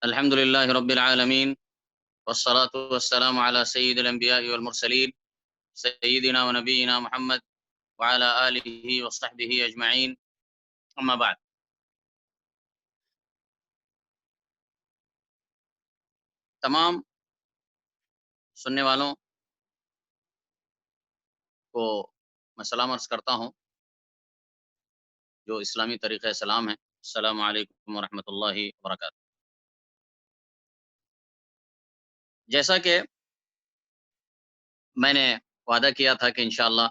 الحمد لله رب العالمين، والصلاة والسلام على سيد الأنبياء والمرسلين سيدنا ونبينا محمد وعلى آله وصحبه أجمعين. أما بعد. تمام سننے والوں کو میں سلام عرض کرتا ہوں جو اسلامی طریقہ سلام ہے. السلام علیکم ورحمۃ اللہ وبرکاتہ. جیسا کہ میں نے وعدہ کیا تھا کہ انشاءاللہ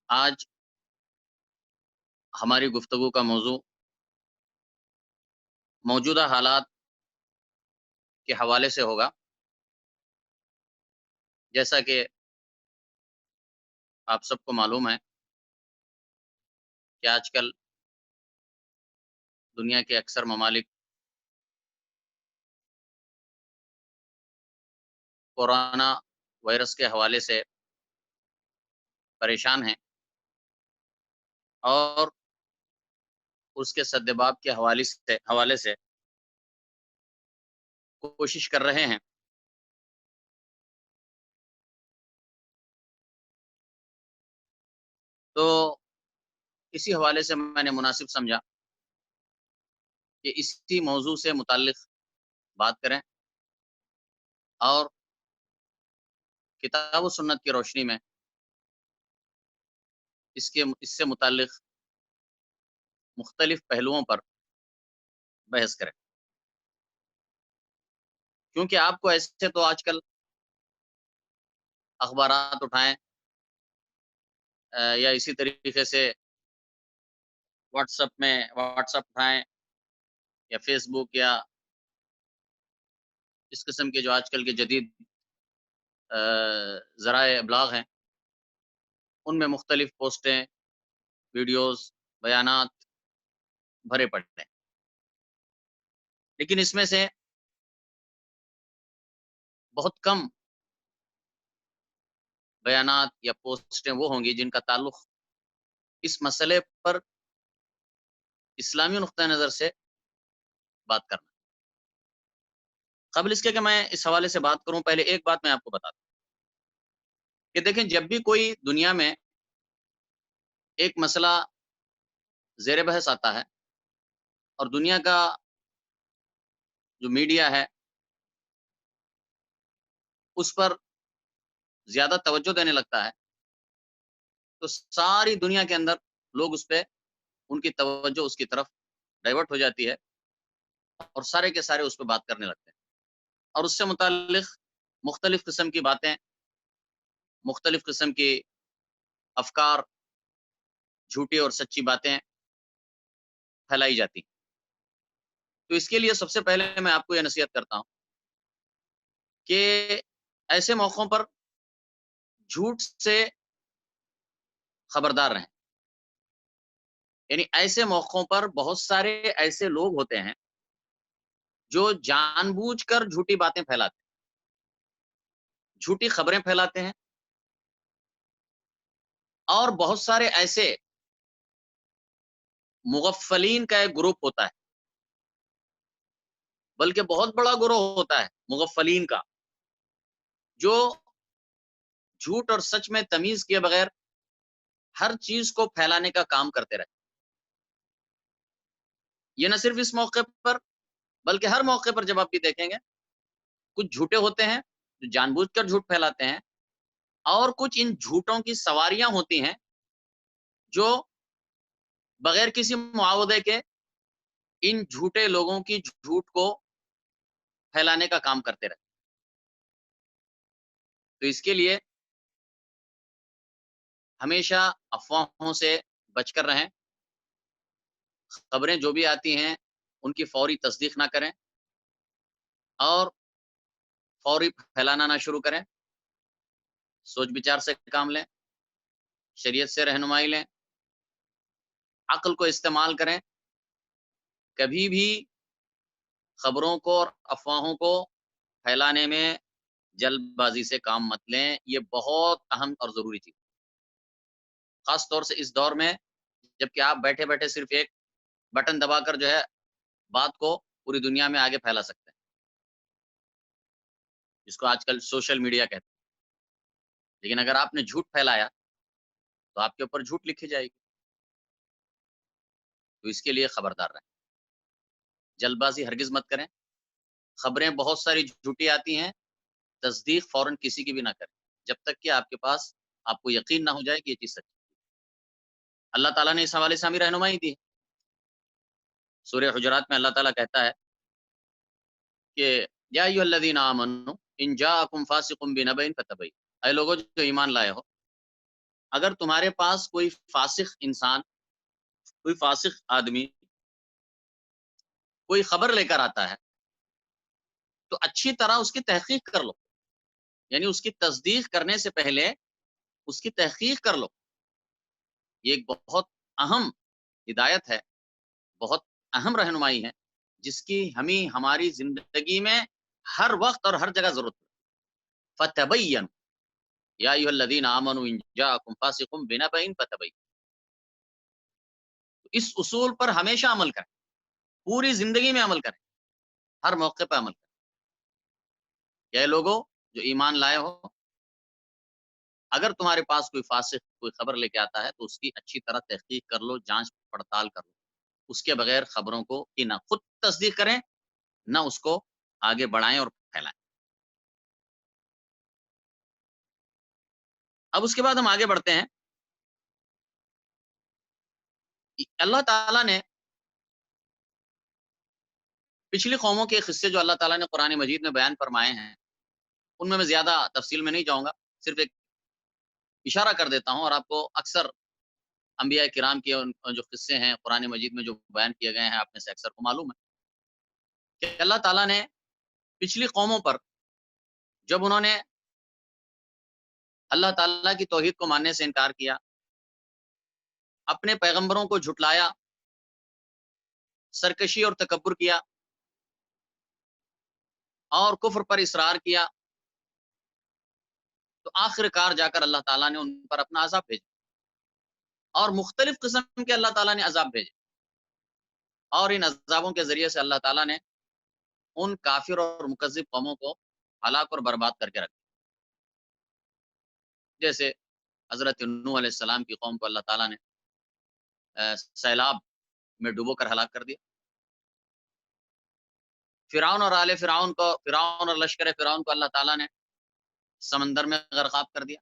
آج ہماری گفتگو کا موضوع موجودہ حالات کے حوالے سے ہوگا. جیسا کہ آپ سب کو معلوم ہے کہ آج کل دنیا کے اکثر ممالک کورونا وائرس کے حوالے سے پریشان ہیں اور اس کے سدباب کے حوالے سے کوشش کر رہے ہیں. تو اسی حوالے سے میں نے مناسب سمجھا کہ اسی موضوع سے متعلق بات کریں اور کتاب و سنت کی روشنی میں اس سے متعلق مختلف پہلوؤں پر بحث کریں. کیونکہ آپ کو ایسے تو آج کل اخبارات اٹھائیں یا اسی طریقے سے واٹس اپ اٹھائیں یا فیس بک یا اس قسم کے جو آج کل کے جدید ذرائع ابلاغ ہیں ان میں مختلف پوسٹیں، ویڈیوز، بیانات بھرے پڑے ہیں. لیکن اس میں سے بہت کم بیانات یا پوسٹیں وہ ہوں گی جن کا تعلق اس مسئلے پر اسلامی نقطہ نظر سے بات کرنا. قبل اس کے کہ میں اس حوالے سے بات کروں، پہلے ایک بات میں آپ کو بتا دوں کہ دیکھیں، جب بھی کوئی دنیا میں ایک مسئلہ زیر بحث آتا ہے اور دنیا کا جو میڈیا ہے اس پر زیادہ توجہ دینے لگتا ہے تو ساری دنیا کے اندر لوگ اس پہ ان کی توجہ اس کی طرف ڈائیورٹ ہو جاتی ہے اور سارے کے سارے اس پہ بات کرنے لگتے ہیں اور اس سے متعلق مختلف قسم کی باتیں، مختلف قسم کی افکار، جھوٹی اور سچی باتیں پھیلائی جاتی. تو اس کے لیے سب سے پہلے میں آپ کو یہ نصیحت کرتا ہوں کہ ایسے موقعوں پر جھوٹ سے خبردار رہیں. یعنی ایسے موقعوں پر بہت سارے ایسے لوگ ہوتے ہیں جو جان بوجھ کر جھوٹی باتیں پھیلاتے ہیں، جھوٹی خبریں پھیلاتے ہیں. اور بہت سارے ایسے مغفلین کا ایک گروپ ہوتا ہے، بلکہ بہت بڑا گروہ ہوتا ہے مغفلین کا، جو جھوٹ اور سچ میں تمیز کیے بغیر ہر چیز کو پھیلانے کا کام کرتے رہتے. یہ نہ صرف اس موقع پر بلکہ ہر موقع پر جب آپ بھی دیکھیں گے کچھ جھوٹے ہوتے ہیں جو جان بوجھ کر جھوٹ پھیلاتے ہیں، اور کچھ ان جھوٹوں کی سواریاں ہوتی ہیں جو بغیر کسی معاوضے کے ان جھوٹے لوگوں کی جھوٹ کو پھیلانے کا کام کرتے رہتے. تو اس کے لیے ہمیشہ افواہوں سے بچ کر رہیں. خبریں جو بھی آتی ہیں ان کی فوری تصدیق نہ کریں اور فوری پھیلانا نہ شروع کریں. سوچ بچار سے کام لیں، شریعت سے رہنمائی لیں، عقل کو استعمال کریں. کبھی بھی خبروں کو اور افواہوں کو پھیلانے میں جلد بازی سے کام مت لیں. یہ بہت اہم اور ضروری چیز، خاص طور سے اس دور میں جب کہ آپ بیٹھے بیٹھے صرف ایک بٹن دبا کر جو ہے بات کو پوری دنیا میں آگے پھیلا سکتے ہیں، جس کو آج کل سوشل میڈیا کہتے ہیں۔ لیکن اگر آپ نے جھوٹ پھیلایا تو آپ کے اوپر جھوٹ لکھی جائے گی، تو اس کے لیے خبردار رہیں، جلد بازی ہرگز مت کریں، خبریں بہت ساری جھوٹی آتی ہیں، تصدیق فوراً کسی کی بھی نہ کریں، جب تک کہ آپ کے پاس آپ کو یقین نہ ہو جائے کہ یہ چیز سچ ہے۔ اللہ تعالیٰ نے اس حوالے سے ہمیں رہنمائی دی ہے، سورہ حجرات میں اللہ تعالیٰ کہتا ہے کہ یا ایھا الذین آمنوا ان جاءکم فاسق بنبأ فتبینوا، اے لوگوں جو ایمان لائے ہو، اگر تمہارے پاس کوئی فاسق انسان، کوئی فاسق آدمی کوئی خبر لے کر آتا ہے تو اچھی طرح اس کی تحقیق کر لو، یعنی اس کی تصدیق کرنے سے پہلے اس کی تحقیق کر لو۔ یہ ایک بہت اہم ہدایت ہے، بہت اہم رہنمائی ہے، جس کی ہمیں ہماری زندگی میں ہر وقت اور ہر جگہ ضرورت ہے۔ فتبین یا ایھا الذین آمنوا ان جاءکم فاسق بنبأ فتبین، اس اصول پر ہمیشہ عمل کریں، پوری زندگی میں عمل کریں، ہر موقع پہ عمل کریں کہ اے لوگوں جو ایمان لائے ہو، اگر تمہارے پاس کوئی فاسق کوئی خبر لے کے آتا ہے تو اس کی اچھی طرح تحقیق کر لو، جانچ پڑتال کر لو، اس کے بغیر خبروں کو کہ نہ خود تصدیق کریں نہ اس کو آگے بڑھائیں اور پھیلائیں۔ اب اس کے بعد ہم آگے بڑھتے ہیں، اللہ تعالیٰ نے پچھلی قوموں کے قصے جو اللہ تعالیٰ نے قرآن مجید میں بیان فرمائے ہیں، ان میں زیادہ تفصیل میں نہیں جاؤں گا، صرف ایک اشارہ کر دیتا ہوں، اور آپ کو اکثر انبیاء کرام کے جو قصے ہیں قرآن مجید میں جو بیان کیے گئے ہیں، آپ میں سے اکثر کو معلوم ہے کہ اللہ تعالیٰ نے پچھلی قوموں پر جب انہوں نے اللہ تعالیٰ کی توحید کو ماننے سے انکار کیا، اپنے پیغمبروں کو جھٹلایا، سرکشی اور تکبر کیا اور کفر پر اصرار کیا، تو آخر کار جا کر اللہ تعالیٰ نے ان پر اپنا عذاب بھیجا، اور مختلف قسم کے اللہ تعالیٰ نے عذاب بھیجے، اور ان عذابوں کے ذریعے سے اللہ تعالیٰ نے ان کافر اور مکذب قوموں کو ہلاک اور برباد کر کے رکھا، جیسے حضرت نوح علیہ السلام کی قوم کو اللہ تعالیٰ نے سیلاب میں ڈبو کر ہلاک کر دیا، فرعون اور آل فرعون کو، فرعون اور لشکر فرعون کو اللہ تعالیٰ نے سمندر میں غرقاب کر دیا،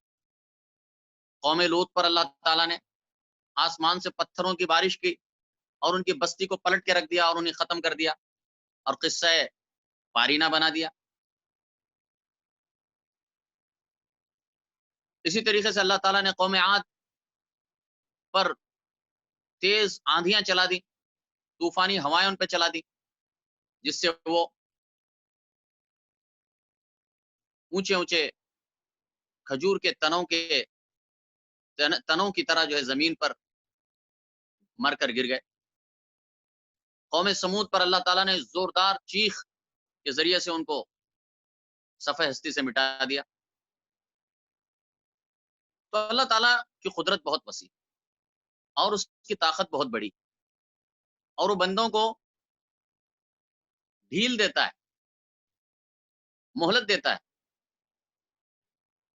قوم لوط پر اللہ تعالیٰ نے آسمان سے پتھروں کی بارش کی اور ان کی بستی کو پلٹ کے رکھ دیا اور انہیں ختم کر دیا اور قصہ پارینہ بنا دیا۔ اسی طریقے سے اللہ تعالیٰ نے قوم عاد پر تیز آندھیاں چلا دی، طوفانی ہوائیں ان پہ چلا دی، جس سے وہ اونچے اونچے کھجور کے تنوں کی طرح جو ہے زمین پر مر کر گر گئے۔ قوم سمود پر اللہ تعالیٰ نے زوردار چیخ کے ذریعے سے ان کو صفحہ ہستی سے مٹا دیا۔ تو اللہ تعالیٰ کی قدرت بہت وسیع اور اس کی طاقت بہت بڑی، اور وہ بندوں کو ڈھیل دیتا ہے، مہلت دیتا ہے،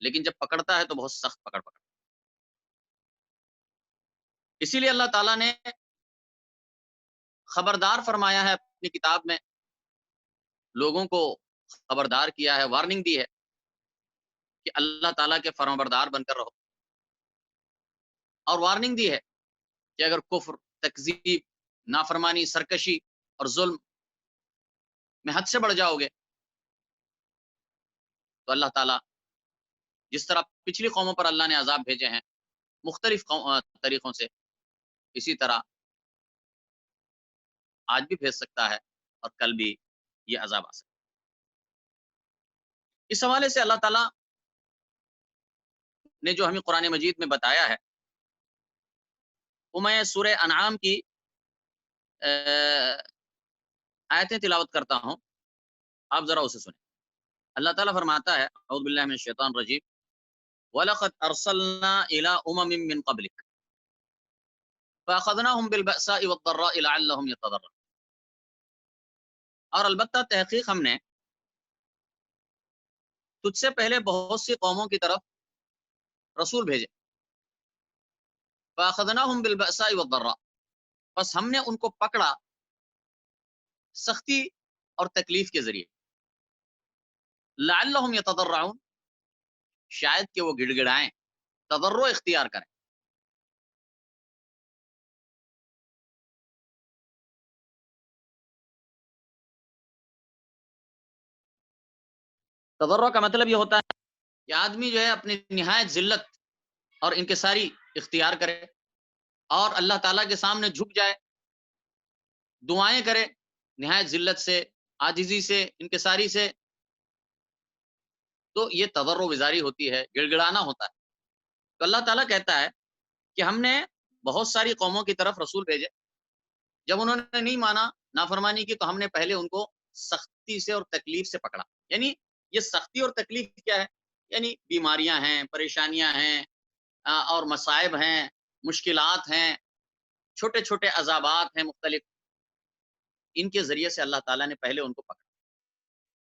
لیکن جب پکڑتا ہے تو بہت سخت پکڑتا ہے۔ اسی لیے اللہ تعالیٰ نے خبردار فرمایا ہے اپنی کتاب میں، لوگوں کو خبردار کیا ہے، وارننگ دی ہے کہ اللہ تعالیٰ کے فرمانبردار بن کر رہو، اور وارننگ دی ہے کہ اگر کفر، تکذیب، نافرمانی، سرکشی اور ظلم میں حد سے بڑھ جاؤ گے تو اللہ تعالیٰ جس طرح پچھلی قوموں پر اللہ نے عذاب بھیجے ہیں مختلف طریقوں سے، اسی طرح آج بھی بھیج سکتا ہے اور کل بھی یہ عذاب آ سکتا ہے۔ اس حوالے سے اللہ تعالیٰ نے جو ہمیں قرآن مجید میں بتایا ہے، وہ میں سورہ انعام کی آیتیں تلاوت کرتا ہوں، آپ ذرا اسے سنیں۔ اللہ تعالیٰ فرماتا ہے، اعوذ باللہ من الشیطان الرجیم، وَلَقَدْ أَرْسَلْنَا إِلَىٰ أُمَمٍ مِّن قَبْلِكَ فَأَخَذْنَاهُمْ بِالْبَأْسَاءِ وَالضَّرَّاءِ لَعَلَّهُمْ يَتَضَرَّعُونَ۔ اور البتہ تحقیق ہم نے تجھ سے پہلے بہت سی قوموں کی طرف رسول بھیجے، فَأَخَذْنَاهُمْ بِالْبَأْسَاءِ وَالضَّرَّاءِ، بس ہم نے ان کو پکڑا سختی اور تکلیف کے ذریعے، لَعَلَّهُمْ يَتَضَرَّعُونَ، شاید کہ وہ گڑ گڑائیں، تضرع اختیار کریں۔ تضرع کا مطلب یہ ہوتا ہے کہ آدمی جو ہے اپنی نہایت ذلت اور انکساری اختیار کرے اور اللہ تعالیٰ کے سامنے جھک جائے، دعائیں کرے نہایت ذلت سے، عاجزی سے، انکساری سے، تو یہ تضرع وزاری ہوتی ہے، گڑ گڑانا ہوتا ہے۔ تو اللہ تعالیٰ کہتا ہے کہ ہم نے بہت ساری قوموں کی طرف رسول بھیجے، جب انہوں نے نہیں مانا، نافرمانی کی، تو ہم نے پہلے ان کو سختی سے اور تکلیف سے پکڑا۔ یعنی یہ سختی اور تکلیف کیا ہے؟ یعنی بیماریاں ہیں، پریشانیاں ہیں، اور مصائب ہیں، مشکلات ہیں، چھوٹے چھوٹے عذابات ہیں مختلف، ان کے ذریعے سے اللہ تعالیٰ نے پہلے ان کو پکڑا۔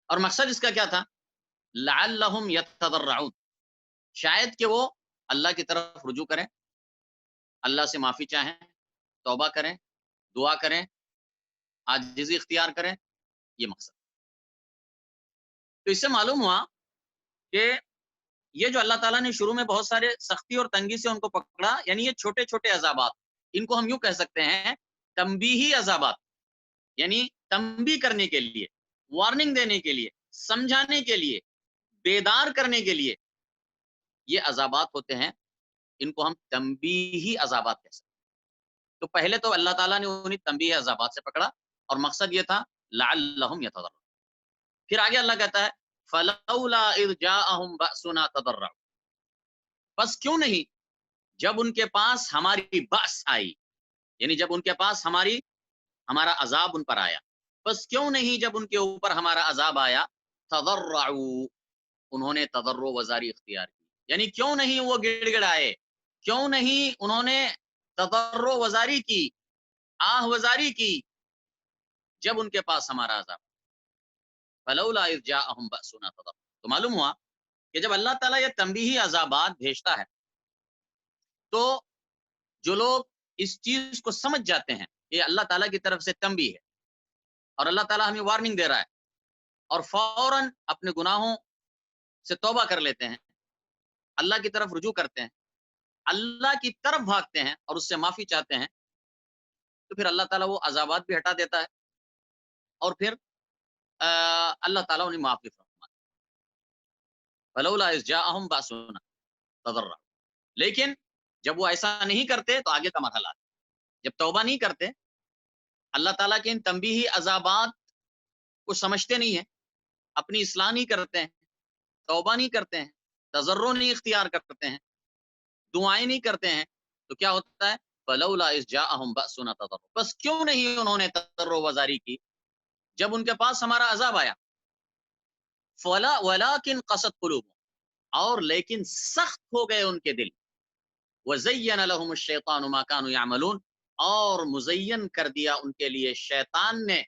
اور مقصد اس کا کیا تھا؟ لعلہم یتضرعون، شاید کہ وہ اللہ کی طرف رجوع کریں، اللہ سے معافی چاہیں، توبہ کریں، دعا کریں، عاجزی اختیار کریں، یہ مقصد۔ تو اس سے معلوم ہوا کہ یہ جو اللہ تعالیٰ نے شروع میں بہت سارے سختی اور تنگی سے ان کو پکڑا، یعنی یہ چھوٹے چھوٹے عذابات، ان کو ہم یوں کہہ سکتے ہیں تنبیہی عذابات، یعنی تنبیہ کرنے کے لیے، وارننگ دینے کے لیے، سمجھانے کے لیے، بیدار کرنے کے لیے یہ عذابات ہوتے ہیں، ان کو ہم تنبیہی عذابات کہہ سکتے ہیں۔ تو پہلے تو اللہ تعالیٰ نے انہیں تنبیہی عذابات سے پکڑا اور مقصد یہ تھا لعلہم یتضرعون۔ پھر آگے اللہ کہتا ہے فلولا اذ جاءہم بأسنا تضرعوا، بس کیوں نہیں جب ان کے پاس ہماری بأس آئی، یعنی جب ان کے پاس ہمارا عذاب ان پر آیا، بس کیوں نہیں جب ان کے اوپر ہمارا عذاب آیا تضرعوا، انہوں نے تضرع وزاری اختیار کی، یعنی کیوں نہیں وہ گڑ گڑائے، کیوں نہیں انہوں نے تضرع وزاری کی، آہ وزاری کی جب ان کے پاس ہمارا عذاب، فلولا اذ جاءہم بأسنا تضرعوا۔ تو معلوم ہوا کہ جب اللہ تعالیٰ یہ تنبیہی عذابات بھیجتا ہے تو جو لوگ اس چیز کو سمجھ جاتے ہیں کہ اللہ تعالیٰ کی طرف سے تنبیہ ہے اور اللہ تعالیٰ ہمیں وارننگ دے رہا ہے، اور فوراً اپنے گناہوں سے توبہ کر لیتے ہیں، اللہ کی طرف رجوع کرتے ہیں، اللہ کی طرف بھاگتے ہیں اور اس سے معافی چاہتے ہیں، تو پھر اللہ تعالیٰ وہ عذابات بھی ہٹا دیتا ہے اور پھر اللہ تعالیٰ انہیں معاف بھی فرماتا ہے۔ فلولا اذ جاءہم بأسنا تضرعوا، لیکن جب وہ ایسا نہیں کرتے تو آگے کا مرحلہ ہے، جب توبہ نہیں کرتے، اللہ تعالیٰ کے ان تنبیہی عذابات کو سمجھتے نہیں ہیں، اپنی اصلاح نہیں کرتے ہیں، توبہ نہیں کرتے ہیں، تضرع نہیں اختیار کرتے ہیں، دعائیں نہیں کرتے ہیں، تو کیا ہوتا ہے؟ فلولا اذ جاءہم بأسنا تضرعوا، بس کیوں نہیں انہوں نے تضرع وزاری کی جب ان کے پاس ہمارا عذاب آیا، ولکن قست قلوبہم، اور لیکن سخت ہو گئے ان کے دل، وزین لهم الشیطان ما كانوا يعملون، اور مزین کر دیا ان کے لیے شیطان نے،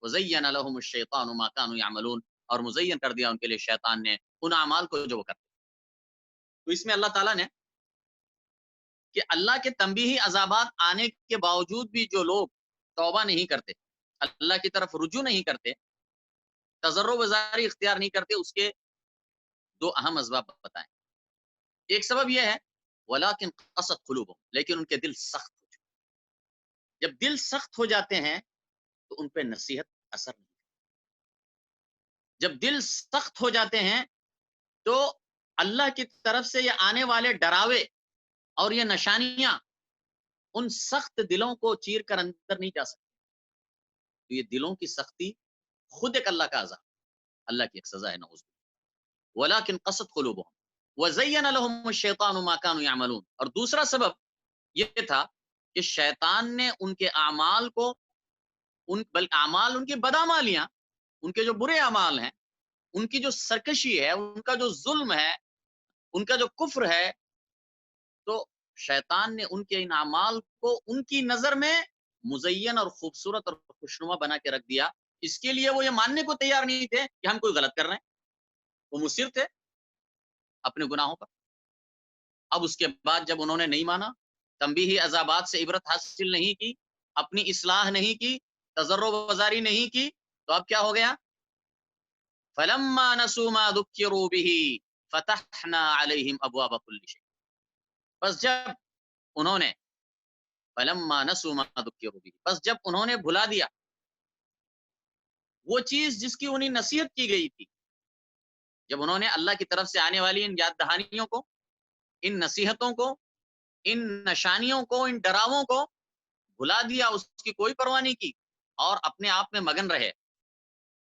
وزین لهم الشیطان ما كانوا يعملون، اور مزین کر دیا ان کے لیے شیطان نے ان اعمال کو جو وہ کرتے۔ تو اس میں اللہ تعالیٰ نے کہ اللہ کے تنبیہی عذابات آنے کے باوجود بھی جو لوگ توبہ نہیں کرتے، اللہ کی طرف رجوع نہیں کرتے، تضرع وزاری اختیار نہیں کرتے، اس کے دو اہم اسباب بتائیں۔ ایک سبب یہ ہے ولیکن قست قلوبہم، لیکن ان کے دل سخت ہو چکے، جب دل سخت ہو جاتے ہیں تو ان پہ نصیحت اثر نہیں، جب دل سخت ہو جاتے ہیں تو اللہ کی طرف سے یہ آنے والے ڈراوے اور یہ نشانیاں ان سخت دلوں کو چیر کر اندر نہیں جا سکتی، تو یہ دلوں کی سختی خود ایک اللہ کا عذاب، اللہ کی ایک سزا ہے، نعوذ باللہ۔ ولیکن قست قلوبہم وزین لهم الشیطان ما كانوا يعملون، اور دوسرا سبب یہ تھا کہ شیطان نے ان کے اعمال کو، بلکہ اعمال ان کی بدعمالیاں، ان کے جو برے اعمال ہیں، ان کی جو سرکشی ہے، ان کا جو ظلم ہے، ان کا جو کفر ہے، تو شیطان نے ان کے ان اعمال کو ان کی نظر میں مزین اور خوبصورت اور خوشنما بنا کے رکھ دیا، اس کے لیے وہ یہ ماننے کو تیار نہیں تھے کہ ہم کوئی غلط کر رہے ہیں، وہ مصر تھے اپنے گناہوں پر۔ اب اس کے بعد جب انہوں نے نہیں مانا، تنبیہی عذابات سے عبرت حاصل نہیں کی، اپنی اصلاح نہیں کی، تضرع و بزاری نہیں کی، تو اب کیا ہو گیا؟ فلما نسوا ما ذکروا به فتحنا علیہم ابواب کل شیء، بس جب انہوں نے فلما نسوا ما ذکروا به، بس جب انہوں نے بھلا دیا وہ چیز جس کی انہیں نصیحت کی گئی تھی، جب انہوں نے اللہ کی طرف سے آنے والی ان یاد دہانیوں کو، ان نصیحتوں کو، ان نشانیوں کو، ان ڈراووں کو بھلا دیا، اس کی کوئی پرواہ نہیں کی اور اپنے آپ میں مگن رہے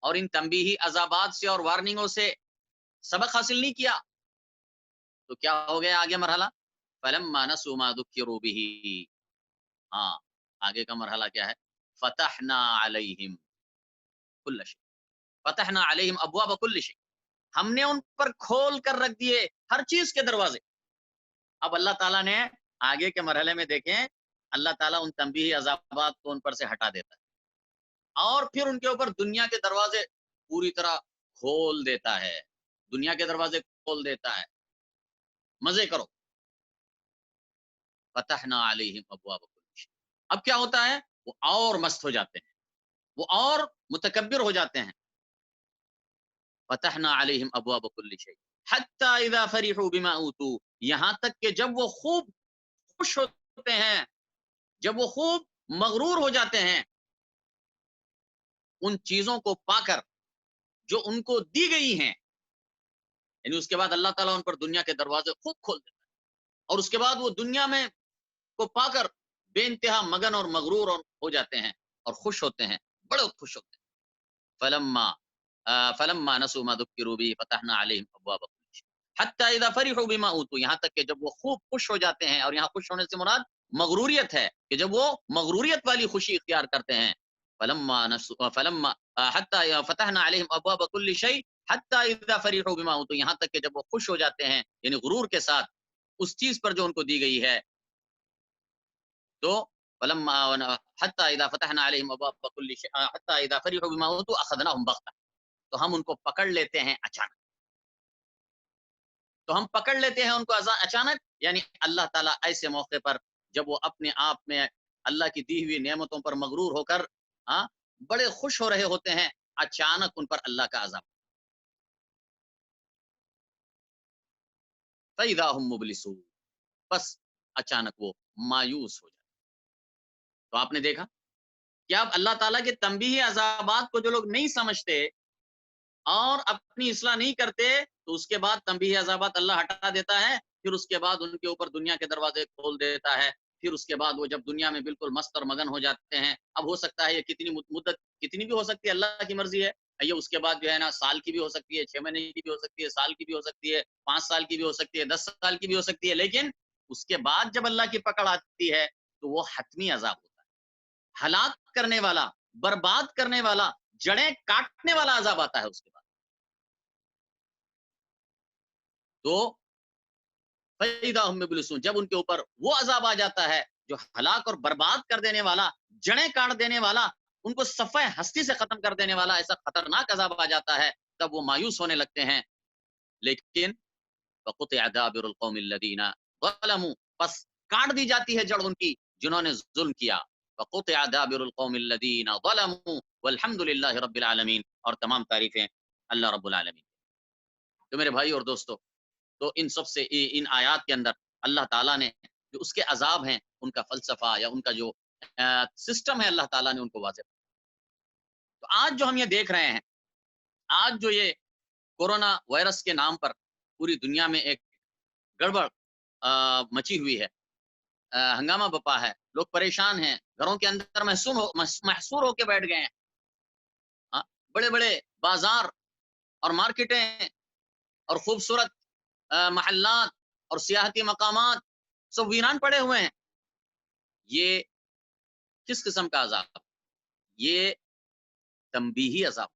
اور ان تنبیہی عذابات سے اور وارننگوں سے سبق حاصل نہیں کیا، تو کیا ہو گیا آگے مرحلہ؟ فلما نسوا ما ذکروا به، ہاں آگے کا مرحلہ کیا ہے؟ فتحنا علیہم کل شیء، فتحنا علیہم ابواب کل شیء، ہم نے ان پر کھول کر رکھ دیے ہر چیز کے دروازے۔ اب اللہ تعالیٰ نے آگے کے مرحلے میں دیکھیں، اللہ تعالیٰ ان تنبیہی عذابات کو ان پر سے ہٹا دیتا ہے اور پھر ان کے اوپر دنیا کے دروازے پوری طرح کھول دیتا ہے، دنیا کے دروازے کھول دیتا ہے، مزے کرو۔ فتحنا علیہم ابواب کل شیء، اب کیا ہوتا ہے؟ وہ اور مست ہو جاتے ہیں، وہ اور متکبر ہو جاتے ہیں۔ فتحنا علیہم ابواب کل شیء حتی اذا فرحوا بما اوتوا، یہاں تک کہ جب وہ خوب خوش ہوتے ہیں، جب وہ خوب مغرور ہو جاتے ہیں ان چیزوں کو پا کر جو ان کو دی گئی ہیں، یعنی اس کے بعد اللہ تعالیٰ ان پر دنیا کے دروازے خوب کھول دیتا ہے اور اس کے بعد وہ دنیا میں کو پا کر بے انتہا مگن اور مغرور اور ہو جاتے ہیں اور خوش ہوتے ہیں، بڑے خوش ہوتے ہیں۔ فلما نسوا ما ذکروا به فتحنا علیہم ابواب کل شیء حتی اذا فرحوا بما اوتوا، یہاں تک کہ جب وہ خوب خوش ہو جاتے ہیں، اور یہاں خوش ہونے سے مراد مغروریت ہے کہ جب وہ مغروریت والی خوشی اختیار کرتے ہیں۔ فلما حتی فتحنا علیہم ابواب کل شیء حتی اذا فرحوا بما اوتوا، یہاں تک کہ جب وہ خوش ہو جاتے ہیں یعنی غرور کے ساتھ اس چیز پر جو ان کو دی گئی ہے، تو فلما حتی اذا فتحنا علیہم ابواب کل شیء حتی اذا فرحوا بما اوتوا اخذناهم بغتہ، تو ہم ان کو پکڑ لیتے ہیں اچانک، تو ہم پکڑ لیتے ہیں ان کو اچانک، یعنی اللہ تعالیٰ ایسے موقع پر جب وہ اپنے آپ میں اللہ کی دی ہوئی نعمتوں پر مغرور ہو کر ہاں بڑے خوش ہو رہے ہوتے ہیں، اچانک ان پر اللہ کا عذاب، فَإِذَا هُمْ مُبْلِسُونَ، بس اچانک وہ مایوس ہو جاتے۔ تو آپ نے دیکھا کہ اب اللہ تعالیٰ کے تنبیہی عذابات کو جو لوگ نہیں سمجھتے اور اپنی اصلاح نہیں کرتے، تو اس کے بعد تنبیہی عذابات اللہ ہٹا دیتا ہے، پھر اس کے بعد ان کے اوپر دنیا کے دروازے کھول دیتا ہے، پھر اس کے بعد وہ جب دنیا میں بالکل مست اور مگن ہو جاتے ہیں، اب ہو سکتا ہے یہ کتنی مدت کتنی بھی ہو سکتی ہے، اللہ کی مرضی ہے، یہ اس کے بعد جو ہے نا سال کی بھی ہو سکتی ہے، 6 مہینے کی بھی ہو سکتی ہے، سال کی بھی ہو سکتی ہے، 5 سال کی بھی ہو سکتی ہے، 10 سال کی بھی ہو سکتی ہے، لیکن اس کے بعد جب اللہ کی پکڑ آتی ہے تو وہ حتمی عذاب ہوتا ہے، ہلاک کرنے والا، برباد کرنے والا، جڑیں کاٹنے والا عذاب آتا ہے اس کے بعد۔ تو فَإِذَا هُمْ مُبْلِسُونَ، جب ان کے اوپر وہ عذاب آ جاتا ہے جو ہلاک اور برباد کر دینے والا، جڑیں کاٹ دینے والا، ان کو صفحہ ہستی سے ختم کر دینے والا ایسا خطرناک عذاب آ جاتا ہے، تب وہ مایوس ہونے لگتے ہیں۔ لیکن فَقُطِعَ دَابِرُ الْقَوْمِ الَّذِينَ ظَلَمُوا، بس کاٹ دی جاتی ہے جڑ ان کی جنہوں نے ظلم کیا۔ فَقُطِعَ دَابِرُ الْقَوْمِ الَّذِينَ ظَلَمُوا وَالْحَمْدُ لِلَّهِ رَبِّ الْعَالَمِينَ، اور تمام تعریفیں اللہ رب العالمین۔ تو میرے بھائی اور دوستو، تو ان سب سے ان آیات کے اندر اللہ تعالیٰ نے جو اس کے عذاب ہیں ان کا فلسفہ یا ان کا جو سسٹم ہے اللہ تعالیٰ نے ان کو واضح۔ تو آج جو ہم یہ دیکھ رہے ہیں، آج جو یہ کورونا وائرس کے نام پر پوری دنیا میں ایک گڑبڑ مچی ہوئی ہے، ہنگامہ بپا ہے، لوگ پریشان ہیں، گھروں کے اندر محصور ہو کے بیٹھ گئے ہیں، بڑے بڑے بازار اور مارکیٹیں اور خوبصورت محلات اور سیاحتی مقامات سب ویران پڑے ہوئے ہیں۔ یہ کس قسم کا عذاب؟ یہ تنبیہی عذاب،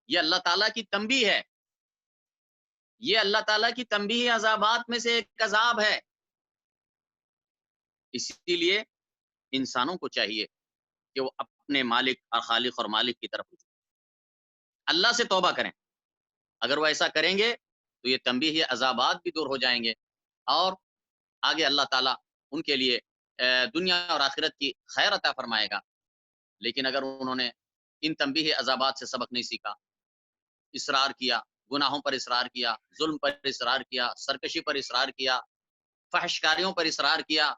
یہ اللہ تعالیٰ کی تنبیہ ہے، یہ اللہ تعالیٰ کی تنبیہی عذابات میں سے ایک عذاب ہے۔ اسی لیے انسانوں کو چاہیے کہ وہ اپنے مالک اور خالق اور مالک کی طرف رجوع، اللہ سے توبہ کریں. اگر وہ ایسا کریں گے تو یہ تنبیہ عذابات بھی دور ہو جائیں گے، اور آگے اللہ تعالیٰ ان کے لیے دنیا اور آخرت کی خیر عطا فرمائے گا. لیکن اگر انہوں نے ان تنبیہ عذابات سے سبق نہیں سیکھا، اصرار کیا، گناہوں پر اصرار کیا، ظلم پر اصرار کیا، سرکشی پر اصرار کیا، فحش کاریوں پر اصرار کیا،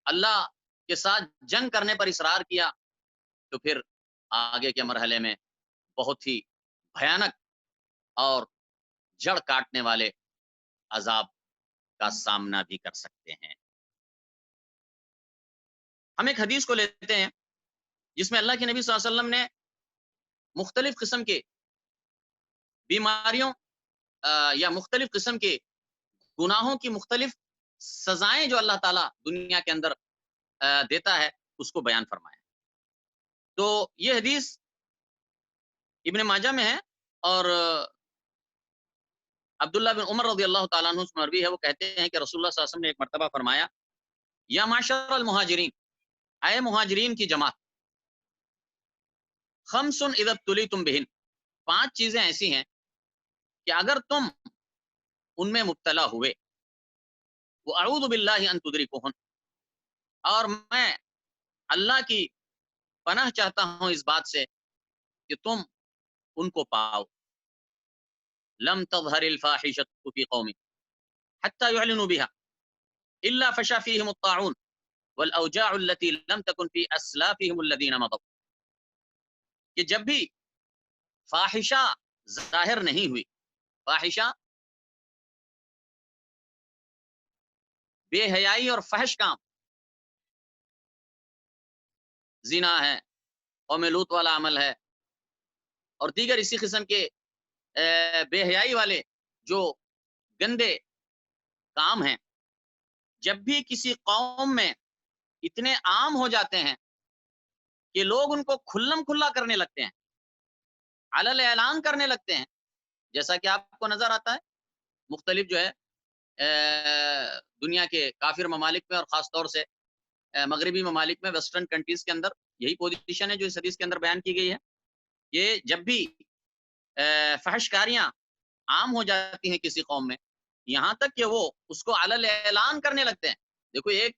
اللہ کے ساتھ جنگ کرنے پر اصرار کیا، تو پھر آگے کے مرحلے میں بہت ہی بھیانک اور جڑ کاٹنے والے عذاب کا سامنا بھی کر سکتے ہیں. ہم ایک حدیث کو لیتے ہیں جس میں اللہ کے نبی صلی اللہ علیہ وسلم نے مختلف قسم کے بیماریوں یا مختلف قسم کے گناہوں کی مختلف سزائیں جو اللہ تعالیٰ دنیا کے اندر دیتا ہے اس کو بیان فرمایا. تو یہ حدیث ابن ماجہ میں ہے، اور عبداللہ بن عمر رضی اللہ تعالیٰ عنہ سے مروی ہے. وہ کہتے ہیں کہ رسول اللہ صلی اللہ علیہ وسلم نے ایک مرتبہ فرمایا، یا معشر المہاجرین، اے مہاجرین کی جماعت، خمس اذا ابتلیتم بہن، 5 چیزیں ایسی ہیں کہ اگر تم ان میں مبتلا ہوئے، وَأَعُوذُ بِاللَّهِ أَن تُدْرِكُهُنَّ، اور میں اللہ کی پناہ چاہتا ہوں اس بات سے کہ تم ان کو پاؤ. لم تظهر الفاحشة في قوم حتى يعلنوا بها إلا فشا فيهم الطاعون والأوجاع التي لم تكن في أسلافهم الذين مضوا. کہ جب بھی فاحشہ ظاہر نہیں ہوئی، فاحشہ بے حیائی اور فحش کام، زنا ہے، قوم لوط والا عمل ہے، اور دیگر اسی قسم کے بے حیائی والے جو گندے کام ہیں، جب بھی کسی قوم میں اتنے عام ہو جاتے ہیں کہ لوگ ان کو کھلم کھلا کرنے لگتے ہیں، علل اعلان کرنے لگتے ہیں، جیسا کہ آپ کو نظر آتا ہے مختلف جو ہے دنیا کے کافر ممالک میں، اور خاص طور سے مغربی ممالک میں، ویسٹرن کنٹریز کے اندر یہی پوزیشن ہے جو اس حدیث کے اندر بیان کی گئی ہے کہ جب بھی فحش کاریاں عام ہو جاتی ہیں کسی قوم میں، یہاں تک کہ وہ اس کو علل اعلان کرنے لگتے ہیں. دیکھو، ایک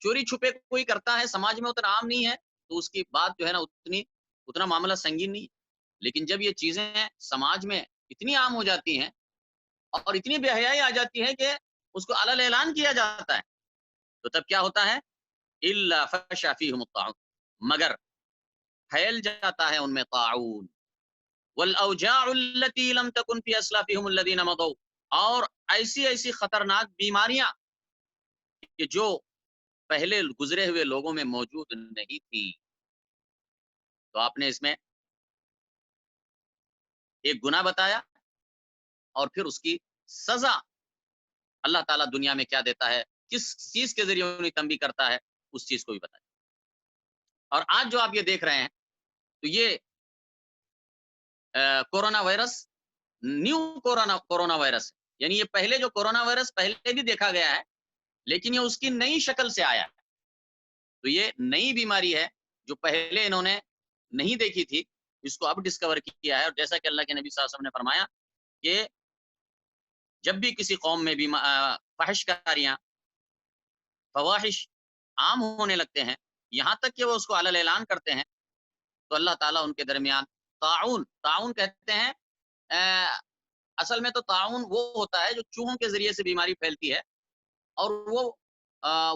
چوری چھپے کوئی کرتا ہے، سماج میں اتنا عام نہیں ہے تو اس کی بات جو ہے نا اتنا معاملہ سنگین نہیں ہے. لیکن جب یہ چیزیں سماج میں اتنی عام ہو جاتی ہیں اور اتنی بے حیائی آ جاتی ہے کہ اس کو علل اعلان کیا جاتا ہے، تو تب کیا ہوتا ہے؟ الا فشا فیہم الطاعون، مگر پھیل جاتا ہے ان میں طاعون، والاوجاع التي لم تكن في اسلافهم الذين مضوا، اور ایسی خطرناک بیماریاں کہ جو پہلے گزرے ہوئے لوگوں میں موجود نہیں تھی. تو آپ نے اس میں ایک گناہ بتایا، اور پھر اس کی سزا اللہ تعالیٰ دنیا میں کیا دیتا ہے، کس چیز کے ذریعے انہیں تنبیہ کرتا ہے، اس چیز کو بھی بتایا. اور آج جو آپ یہ دیکھ رہے ہیں تو یہ corona virus new corona virus ہے. یعنی یہ پہلے جو کورونا وائرس پہلے بھی دیکھا گیا ہے، لیکن یہ اس کی نئی شکل سے آیا ہے. تو یہ نئی بیماری ہے جو پہلے انہوں نے نہیں دیکھی تھی، اس کو اب ڈسکور کیا ہے. اور جیسا کہ اللہ کے نبی صلی اللہ علیہ وسلم نے فرمایا کہ جب بھی کسی قوم میں فحش کاریاں، فواحش عام ہونے لگتے ہیں، یہاں تک کہ وہ اس کو علل اعلان کرتے ہیں، تو اللہ تعالیٰ ان کے درمیان تعاون کہتے ہیں. اصل میں تو تعاون وہ ہوتا ہے جو چوہوں کے ذریعے سے بیماری پھیلتی ہے، اور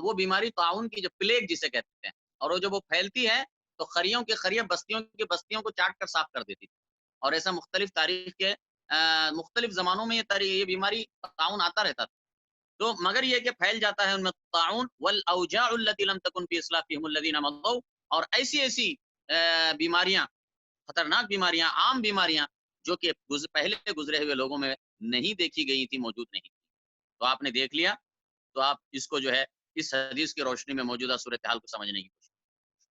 وہ بیماری تعاون کی جو پلیگ جسے کہتے ہیں، اور وہ جب وہ پھیلتی ہے تو خریوں کے خریے بستیوں کو چاٹ کر صاف کر دیتی تھی. اور ایسا مختلف تاریخ کے مختلف زمانوں میں یہ بیماری تعاون آتا رہتا تھا. تو مگر یہ کہ پھیل جاتا ہے ان میں تعاون، والاوجاع التي لم تكن في اسلافهم الذين مضوا، اور ایسی بیماریاں، خطرناک بیماریاں، عام بیماریاں جو کہ پہلے گزرے ہوئے لوگوں میں نہیں دیکھی گئی تھی، موجود نہیں تھی. تو آپ نے دیکھ لیا، تو آپ اس کو جو ہے اس حدیث کی روشنی میں موجودہ صورتحال کو سمجھنے کی کوشش.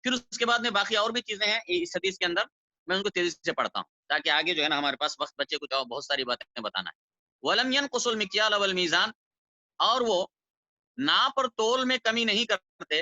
پھر اس کے بعد میں باقی اور بھی چیزیں ہیں اس حدیث کے اندر، میں ان کو تیزی سے پڑھتا ہوں تاکہ آگے جو ہے نا ہمارے پاس وقت بچے، کچھ اور بہت ساری باتیں بتانا ہے. وَلَمْ يَنْقُصُ الْمِكْيَالَ وَالْمِيزَانَ، اور وہ ناپ اور تول میں کمی نہیں کرتے،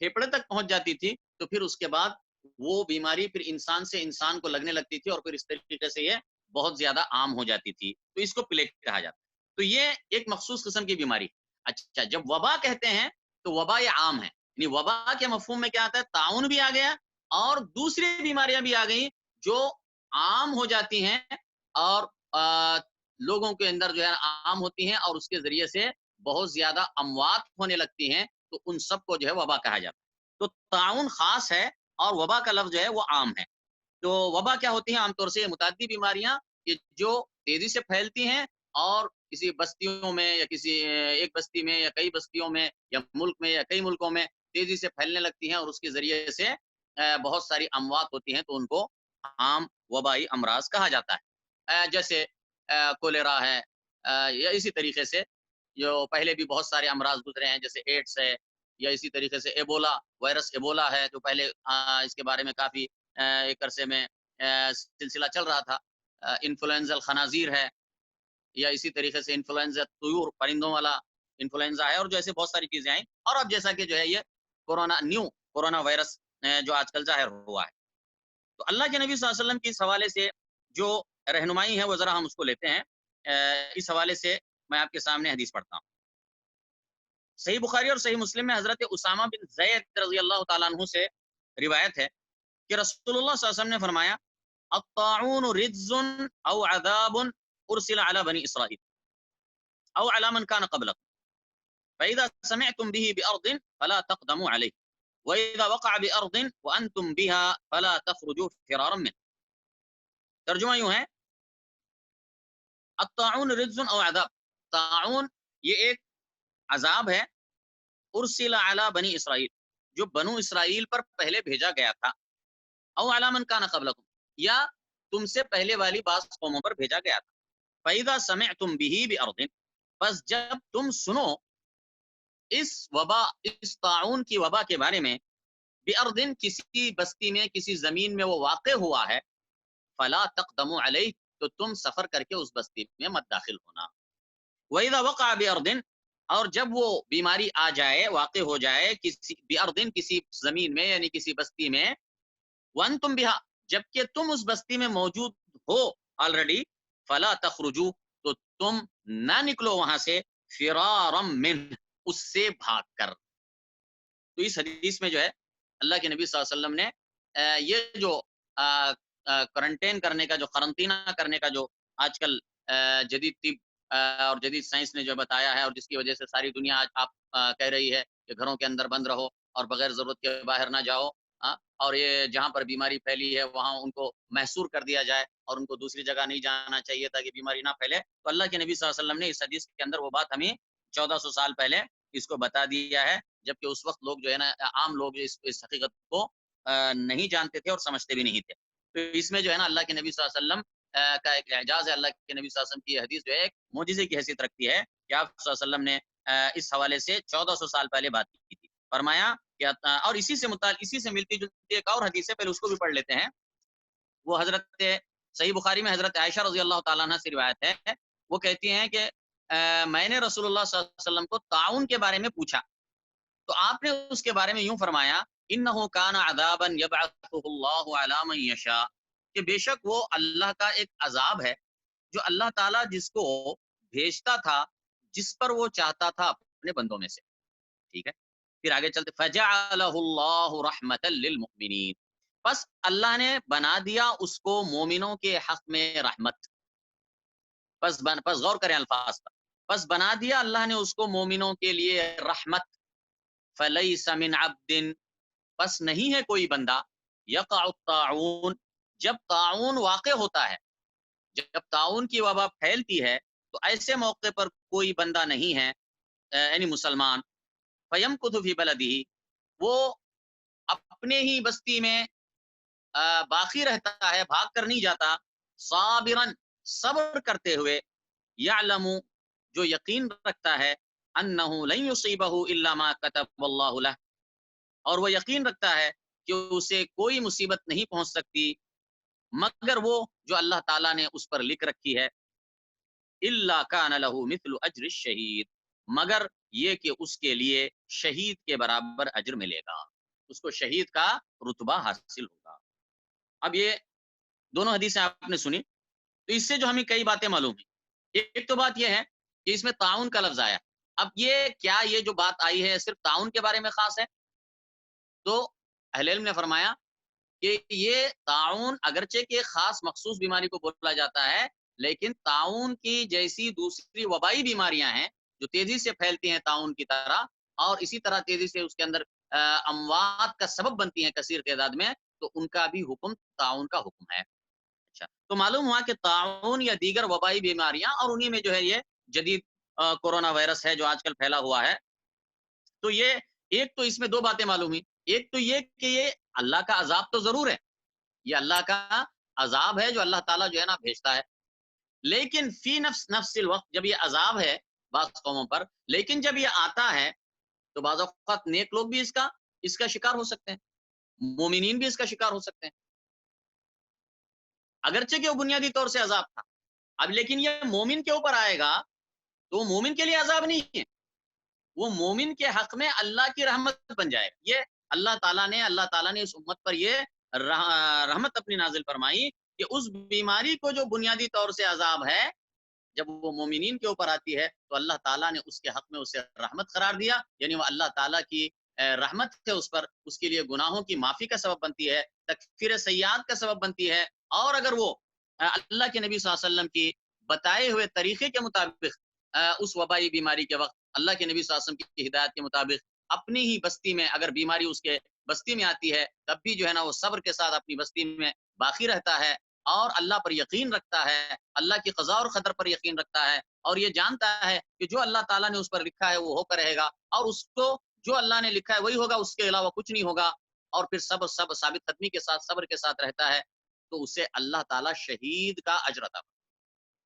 پھیپڑے تک پہنچ جاتی تھی تو پھر اس کے بعد وہ بیماری پھر انسان سے انسان کو لگنے لگتی تھی اور پھر اس طریقے سے یہ بہت زیادہ عام ہو جاتی تھی، تو اس کو پلیگ کہا جاتا ہے۔ تو یہ ایک مخصوص قسم کی بیماری۔ اچھا، جب وبا کہتے ہیں تو وبا یہ عام ہے، یعنی وبا کے مفہوم میں کیا آتا ہے؟ طاعون بھی آ گیا اور دوسری بیماریاں بھی آ گئیں جو عام ہو جاتی ہیں اور لوگوں کے اندر جو ہے عام ہوتی ہیں اور اس کے ذریعے سے بہت زیادہ اموات ہونے لگتی ہیں، تو ان سب کو جو ہے وبا کہا جاتا ہے۔ تو طاعون خاص ہے اور وبا کا لفظ جو ہے وہ عام ہے۔ تو وبا کیا ہوتی ہیں؟ عام طور سے یہ متعدی بیماریاں کہ جو تیزی سے پھیلتی ہیں اور کسی بستیوں میں یا کسی ایک بستی میں یا کئی بستیوں میں یا ملک میں یا کئی ملکوں میں تیزی سے پھیلنے لگتی ہیں اور اس کے ذریعے سے بہت ساری اموات ہوتی ہیں، تو ان کو عام وبائی امراض کہا جاتا ہے۔ جیسے کولیرا ہے، یا اسی طریقے سے جو پہلے بھی بہت سارے امراض گزرے ہیں جیسے ایڈس ہے، یا اسی طریقے سے ایبولا وائرس ایبولا ہے جو پہلے اس کے بارے میں کافی ایک عرصے میں سلسلہ چل رہا تھا۔ انفلوئنزا الخنازیر ہے، یا اسی طریقے سے انفلوئنزا طیور پرندوں والا انفلوئنزا ہے، اور جو ایسے بہت ساری چیزیں آئیں، اور اب جیسا کہ جو ہے یہ کورونا وائرس جو آج کل ظاہر ہوا ہے۔ تو اللہ کے نبی صلی اللہ علیہ وسلم کی اس حوالے سے جو رہنمائی ہے وہ ذرا ہم اس کو لیتے ہیں۔ اس حوالے سے میں آپ کے سامنے حدیث پڑھتا ہوں۔ صحیح بخاری اور صحیح مسلم میں حضرت اسامہ بن زید رضی اللہ تعالیٰ عنہ سے روایت ہے کہ رسول اللہ صلی اللہ علیہ وسلم نے فرمایا الطاعون رجز او عذاب ارسل على بني اسرائیل او على من كان قبلكم فاذا سمعتم به بارض فلا تقدموا عليه واذا وقع بارض وانتم بها فلا تخرجوا فرارا منه۔ ترجمہ یوں ہے، الطاعون رجز او عذاب، طاعون یہ ایک عذاب ہے، ارسل علی بنی اسرائیل جو بنو اسرائیل پر پہلے بھیجا گیا تھا، او علی من کان قبلکم یا تم سے پہلے والی بعض قوموں پر بھیجا گیا تھا۔ فاذا سمعتم به بارض، بس جب تم سنو اس وبا، اس طاعون کی وبا کے بارے میں، بارض کسی بستی میں کسی زمین میں وہ واقع ہوا ہے، فلا تقدموا علیہ تو تم سفر کر کے اس بستی میں مت داخل ہونا۔ وَإِذَا وَقَعَ بِأَرْضٍ اور جب وہ بیماری آ جائے، واقع ہو جائے کسی بِأَرْضٍ کسی زمین میں یعنی کسی بستی میں، وَأَنْتُمْ بِهَا جبکہ تم اس بستی میں موجود ہو آلریڈی، فَلَا تَخْرُجُوا تو تم نہ نکلو وہاں سے، فِرَارًا مِنْهُ اس سے بھاگ کر۔ تو اس حدیث میں جو ہے اللہ کے نبی صلی اللہ علیہ وسلم نے یہ جو کرنٹین کرنے کا، جو قرنطینہ کرنے کا جو آج کل جدید طب اور جدید سائنس نے جو بتایا ہے، اور جس کی وجہ سے ساری دنیا آج آپ کہہ رہی ہے کہ گھروں کے اندر بند رہو اور بغیر ضرورت کے باہر نہ جاؤ، اور یہ جہاں پر بیماری پھیلی ہے وہاں ان کو محصور کر دیا جائے اور ان کو دوسری جگہ نہیں جانا چاہیے تاکہ بیماری نہ پھیلے۔ تو اللہ کے نبی صلی اللہ علیہ وسلم نے اس حدیث کے اندر وہ بات ہمیں 1400 سال پہلے اس کو بتا دیا ہے، جبکہ اس وقت لوگ جو ہے نا، عام لوگ اس حقیقت کو نہیں جانتے تھے اور سمجھتے بھی نہیں تھے۔ تو اس میں جو ہے نا اللہ کے نبی صلی اللہ علیہ وسلم کا ایک اعجاز ہے۔ اللہ کے نبی صلی اللہ علیہ وسلم کی یہ حدیث جو ہے ایک معجزے کی حیثیت رکھتی ہے کہ آپ صلی اللہ علیہ وسلم نے اس حوالے سے 1400 سال پہلے بات کی تھی۔ فرمایا کہ اور اسی سے ملتی جلتی ایک اور حدیث ہے، پہلے اس کو بھی پڑھ لیتے ہیں۔ وہ حضرت صحیح بخاری میں حضرت عائشہ رضی اللہ تعالیٰ عنہ سے روایت ہے، وہ کہتی ہیں کہ میں نے رسول اللہ صلی اللہ علیہ وسلم کو طاعون کے بارے میں پوچھا تو آپ نے اس کے بارے میں یوں فرمایا انه كان عذابا يبعثه الله على من يشاء کہ بے شک وہ اللہ کا ایک عذاب ہے جو اللہ تعالیٰ جس کو بھیجتا تھا جس پر وہ چاہتا تھا اپنے بندوں میں سے۔ ٹھیک ہے، پھر آگے چلتے فجعله الله رحمتا للمؤمنین، بس اللہ نے بنا دیا اس کو مومنوں کے حق میں رحمت۔ بس غور کریں الفاظ پر، بس بنا دیا اللہ نے اس کو مومنوں کے لیے رحمت۔ فلیس من عبد بس نہیں ہے کوئی بندہ، یقع الطاعون جب طاعون واقع ہوتا ہے، جب طاعون کی وبا پھیلتی ہے تو ایسے موقع پر کوئی بندہ نہیں ہے یعنی مسلمان، فیمکث فی بلدہ وہ اپنے ہی بستی میں باقی رہتا ہے، بھاگ کر نہیں جاتا، صابرا صبر کرتے ہوئے، یعلم جو یقین رکھتا ہے، انہ لن یصیبہ الا ما کتب اللہ لہ اور وہ یقین رکھتا ہے کہ اسے کوئی مصیبت نہیں پہنچ سکتی مگر وہ جو اللہ تعالیٰ نے اس پر لکھ رکھی ہے، الا کان لہ مثل اجر الشہید مگر یہ کہ اس کے لیے شہید کے برابر اجر ملے گا۔ اس کو شہید کا رتبہ حاصل ہوگا۔ اب یہ دونوں حدیثیں آپ نے سنی، تو اس سے جو ہمیں کئی باتیں معلوم ہیں۔ ایک تو بات یہ ہے کہ اس میں تعاون کا لفظ آیا۔ اب یہ جو بات آئی ہے صرف تعاون کے بارے میں خاص ہے؟ تو اہل علم نے فرمایا کہ یہ تعاون اگرچہ کہ خاص مخصوص بیماری کو بولا جاتا ہے، لیکن تعاون کی جیسی دوسری وبائی بیماریاں ہیں جو تیزی سے پھیلتی ہیں تعاون کی طرح، اور اسی طرح تیزی سے اس کے اندر اموات کا سبب بنتی ہیں کثیر تعداد میں، تو ان کا بھی حکم تعاون کا حکم ہے۔ اچھا، تو معلوم ہوا کہ تعاون یا دیگر وبائی بیماریاں، اور انہی میں جو ہے یہ جدید کورونا وائرس ہے جو آج کل پھیلا ہوا ہے۔ تو یہ ایک تو اس میں دو باتیں معلوم ہوئی۔ ایک تو یہ کہ یہ اللہ کا عذاب تو ضرور ہے، یہ اللہ کا عذاب ہے جو اللہ تعالیٰ جو ہے نا بھیجتا ہے، لیکن فی نفس الوقت جب یہ عذاب ہے بعض قوموں پر، لیکن جب یہ آتا ہے تو بعض اوقات نیک لوگ بھی اس کا شکار ہو سکتے ہیں، مومنین بھی اس کا شکار ہو سکتے ہیں، اگرچہ کہ وہ بنیادی طور سے عذاب تھا۔ اب لیکن یہ مومن کے اوپر آئے گا تو وہ مومن کے لیے عذاب نہیں ہے، وہ مومن کے حق میں اللہ کی رحمت بن جائے گا۔ یہ اللہ تعالیٰ نے اس امت پر یہ رحمت اپنی نازل فرمائی کہ اس بیماری کو جو بنیادی طور سے عذاب ہے، جب وہ مومنین کے اوپر آتی ہے تو اللہ تعالیٰ نے اس کے حق میں اسے رحمت قرار دیا، یعنی وہ اللہ تعالیٰ کی رحمت ہے اس پر، اس کے لیے گناہوں کی معافی کا سبب بنتی ہے، تکفیر سیئات کا سبب بنتی ہے، اور اگر وہ اللہ کے نبی صلی اللہ علیہ وسلم کی بتائے ہوئے طریقے کے مطابق اس وبائی بیماری کے وقت اللہ کے نبی صلی اللہ علیہ وسلم کی ہدایت کے مطابق اپنی ہی بستی میں اگر بیماری اس کے بستی میں آتی ہے، تب بھی جو ہے نا وہ صبر کے ساتھ اپنی بستی میں باقی رہتا ہے، اور اللہ پر یقین رکھتا ہے، اللہ کی قضاء اور قدر پر یقین رکھتا ہے، اور یہ جانتا ہے کہ جو اللہ تعالیٰ نے اس پر لکھا ہے وہ ہو کر رہے گا، اور اس کو جو اللہ نے لکھا ہے وہی ہوگا، اس کے علاوہ کچھ نہیں ہوگا، اور پھر سب ثابت قدمی کے ساتھ صبر کے ساتھ رہتا ہے، تو اسے اللہ تعالیٰ شہید کا اجر عطا۔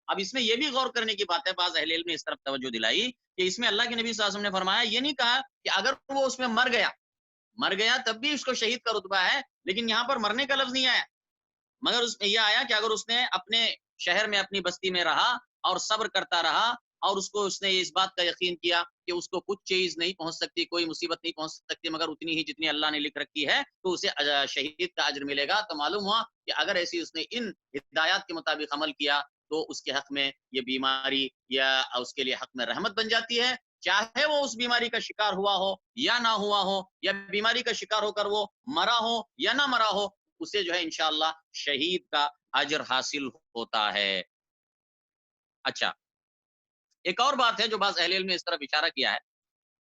اب اس میں یہ بھی غور کرنے کی بات ہے، بعض اہل علم نے اس طرف توجہ دلائی کہ اس میں اللہ کے نبی صلی اللہ علیہ وسلم نے فرمایا، یہ نہیں کہا کہ اگر وہ اس میں مر گیا تب بھی اس کو شہید کا رتبہ ہے، لیکن یہاں پر مرنے کا لفظ نہیں آیا، مگر اس میں یہ آیا کہ اگر اس نے اپنے شہر میں اپنی بستی میں رہا اور صبر کرتا رہا، اور اس نے اس بات کا یقین کیا کہ اس کو کچھ چیز نہیں پہنچ سکتی، کوئی مصیبت نہیں پہنچ سکتی مگر اتنی ہی جتنی اللہ نے لکھ رکھی ہے، تو اسے شہید کا اجر ملے گا۔ تو معلوم ہوا کہ اگر ایسی اس نے ان ہدایات کے مطابق عمل کیا تو اس کے حق میں یہ بیماری یا اس کے لیے حق میں رحمت بن جاتی ہے، چاہے وہ اس بیماری کا شکار ہوا ہو یا نہ ہوا ہو، یا بیماری کا شکار ہو کر وہ مرا ہو یا نہ مرا ہو، اسے جو ہے انشاءاللہ شہید کا اجر حاصل ہوتا ہے۔ اچھا، ایک اور بات ہے جو بعض اہل علم نے اس طرف اشارہ کیا ہے،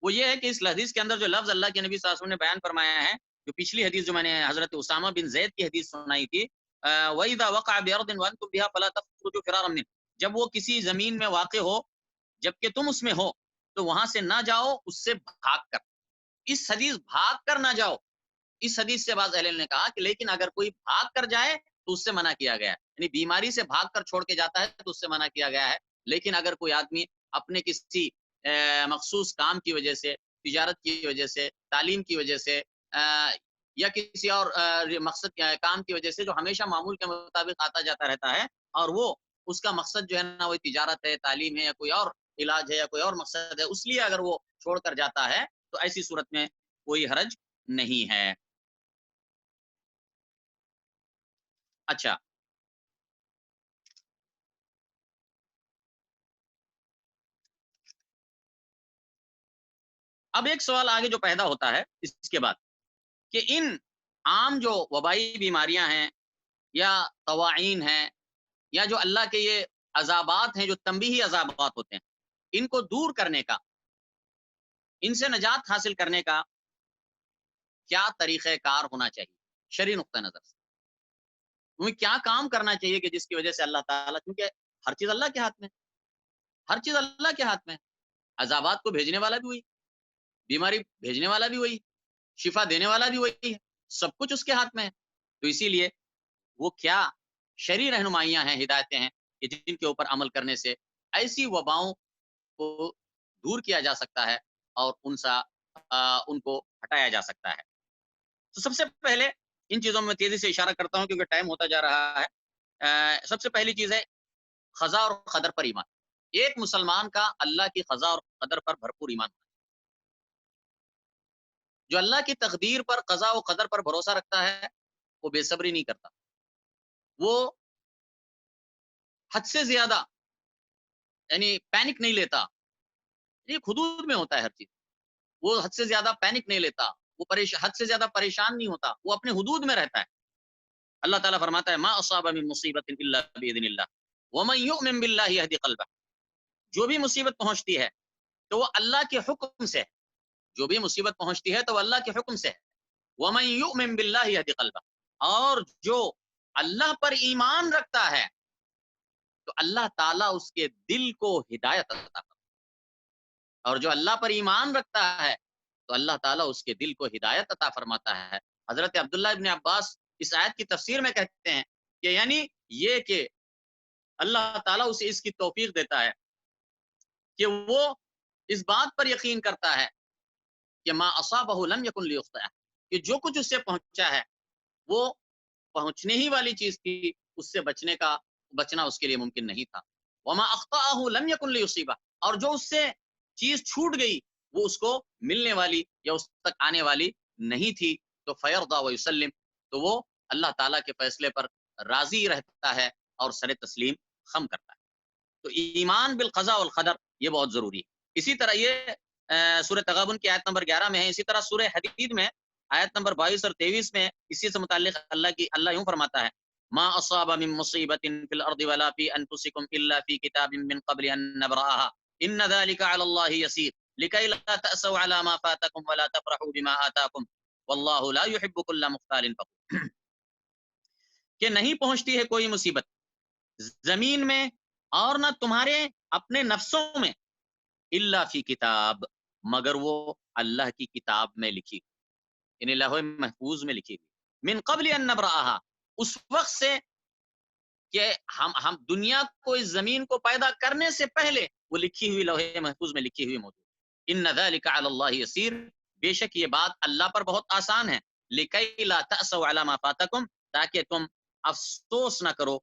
وہ یہ ہے کہ اس حدیث کے اندر جو لفظ اللہ کے نبی صلی اللہ علیہ وسلم نے بیان فرمایا ہے، جو پچھلی حدیث جو میں نے حضرت اسامہ بن زید کی حدیث سنائی تھی، وَإِذَا وَقَعَ بِأَرْضٍ وَأَنْتُمْ بِهَا فَلَا تَخْرُجُوا فِرَارًا مِنْهُ، جب وہ کسی زمین میں واقع ہو جبکہ تم اس میں ہو تو وہاں سے نہ جاؤ، اس سے بھاگ کر۔ اس حدیث بھاگ کر نہ جاؤ، اس حدیث سے بعض اہل علم نے کہا کہ لیکن اگر کوئی بھاگ کر جائے تو اس سے منع کیا گیا ہے، یعنی بیماری سے بھاگ کر چھوڑ کے جاتا ہے تو اس سے منع کیا گیا ہے، لیکن اگر کوئی آدمی اپنے کسی مخصوص کام کی وجہ سے، تجارت کی وجہ سے، تعلیم کی وجہ سے، یا کسی اور مقصد کام کی وجہ سے جو ہمیشہ معمول کے مطابق آتا جاتا رہتا ہے، اور وہ اس کا مقصد جو ہے نا وہ تجارت ہے، تعلیم ہے، یا کوئی اور علاج ہے، یا کوئی اور مقصد ہے، اس لیے اگر وہ چھوڑ کر جاتا ہے تو ایسی صورت میں کوئی حرج نہیں ہے۔ اچھا، اب ایک سوال آگے جو پیدا ہوتا ہے اس کے بعد کہ ان عام جو وبائی بیماریاں ہیں یا طواعین ہیں یا جو اللہ کے یہ عذابات ہیں جو تنبیہی عذابات ہوتے ہیں، ان کو دور کرنے کا، ان سے نجات حاصل کرنے کا کیا طریقہ کار ہونا چاہیے شرعی نقطہ نظر سے؟ تمہیں کیا کام کرنا چاہیے کہ جس کی وجہ سے اللہ تعالیٰ، کیونکہ ہر چیز اللہ کے ہاتھ میں، ہر چیز اللہ کے ہاتھ میں، عذابات کو بھیجنے والا بھی وہی، بیماری بھیجنے والا بھی وہی، شفا دینے والا بھی وہی ہے، سب کچھ اس کے ہاتھ میں ہے۔ تو اسی لیے وہ کیا شرعی رہنمائیاں ہیں، ہدایتیں ہیں کہ جن کے اوپر عمل کرنے سے ایسی وباؤں کو دور کیا جا سکتا ہے اور ان کو ہٹایا جا سکتا ہے۔ تو سب سے پہلے ان چیزوں میں تیزی سے اشارہ کرتا ہوں کیونکہ ٹائم ہوتا جا رہا ہے۔ سب سے پہلی چیز ہے قضاء اور قدر پر ایمان۔ ایک مسلمان کا اللہ کی قضاء اور قدر پر بھرپور ایمان، جو اللہ کی تقدیر پر، قضا و قدر پر بھروسہ رکھتا ہے وہ بے صبری نہیں کرتا، وہ حد سے زیادہ یعنی پینک نہیں لیتا، یہ حدود میں ہوتا ہے ہر چیز، وہ حد سے زیادہ پینک نہیں لیتا، وہ حد سے زیادہ پریشان نہیں ہوتا، وہ اپنے حدود میں رہتا ہے۔ اللہ تعالیٰ فرماتا ہے ما اصاب من مصیبت الا باذن اللہ ومن یؤمن باللہ یہدی قلبہ، جو بھی مصیبت پہنچتی ہے تو وہ اللہ کے حکم سے ہے، جو بھی مصیبت پہنچتی ہے تو وہ اللہ کے حکم سے ہے۔ ومن یؤمن باللہ یہدی قلبہ، اور جو اللہ پر ایمان رکھتا ہے تو اللہ تعالیٰ اس کے دل کو ہدایت عطا کرتا ہے، اور جو اللہ پر ایمان رکھتا ہے تو اللہ تعالیٰ اس کے دل کو ہدایت عطا فرماتا ہے۔ حضرت عبداللہ ابن عباس اس آیت کی تفسیر میں کہتے ہیں کہ یعنی یہ کہ اللہ تعالیٰ اسے اس کی توفیق دیتا ہے کہ وہ اس بات پر یقین کرتا ہے کہ ما اصابہ لم یکن لیخطئہ، کہ جو کچھ اس سے پہنچا ہے وہ پہنچنے ہی والی چیز تھی، اس سے بچنا اس کے لیے ممکن نہیں تھا۔ وما اخطأہ لم یکن لیصیبہ، اور جو اس سے چیز چھوٹ گئی وہ اس کو ملنے والی یا اس تک آنے والی نہیں تھی، تو فیرضی ویسلم، تو وہ اللہ تعالیٰ کے فیصلے پر راضی رہتا ہے اور سر تسلیم خم کرتا ہے۔ تو ایمان بالقضاء والقدر یہ بہت ضروری ہے۔ اسی طرح یہ سورہ تغابن کی آیت نمبر 11 میں ہے، اسی طرح سورہ حدید میں آیت نمبر 22 اور 23 میں اسی سے متعلق اللہ یوں فرماتا ہے ما اصاب من مصیبت فی الارض ولا فی انفسکم الا فی کتاب من قبل ان نبرأها ان ذلك علی اللہ یسیر لکی لا تأسوا علی ما فاتکم ولا تفرحوا بما آتاکم واللہ لا يحب کل مختال فخور، کہ نہیں پہنچتی ہے کوئی مصیبت زمین میں اور نہ تمہارے اپنے نفسوں میں الا فی کتاب، مگر وہ اللہ کی کتاب میں لکھی، یعنی لوح محفوظ میں لکھی ہوئی، من قبل ان نبرأها، اس وقت سے کہ ہم دنیا کو، اس زمین کو پیدا کرنے سے پہلے وہ لکھی ہوئی لوح محفوظ میں لکھی ہوئی موجود۔ ان ذلک علی اللہ یسیر، بے شک یہ بات اللہ پر بہت آسان ہے، لکی لا تأسوا علی ما فاتکم، تاکہ تم افسوس نہ کرو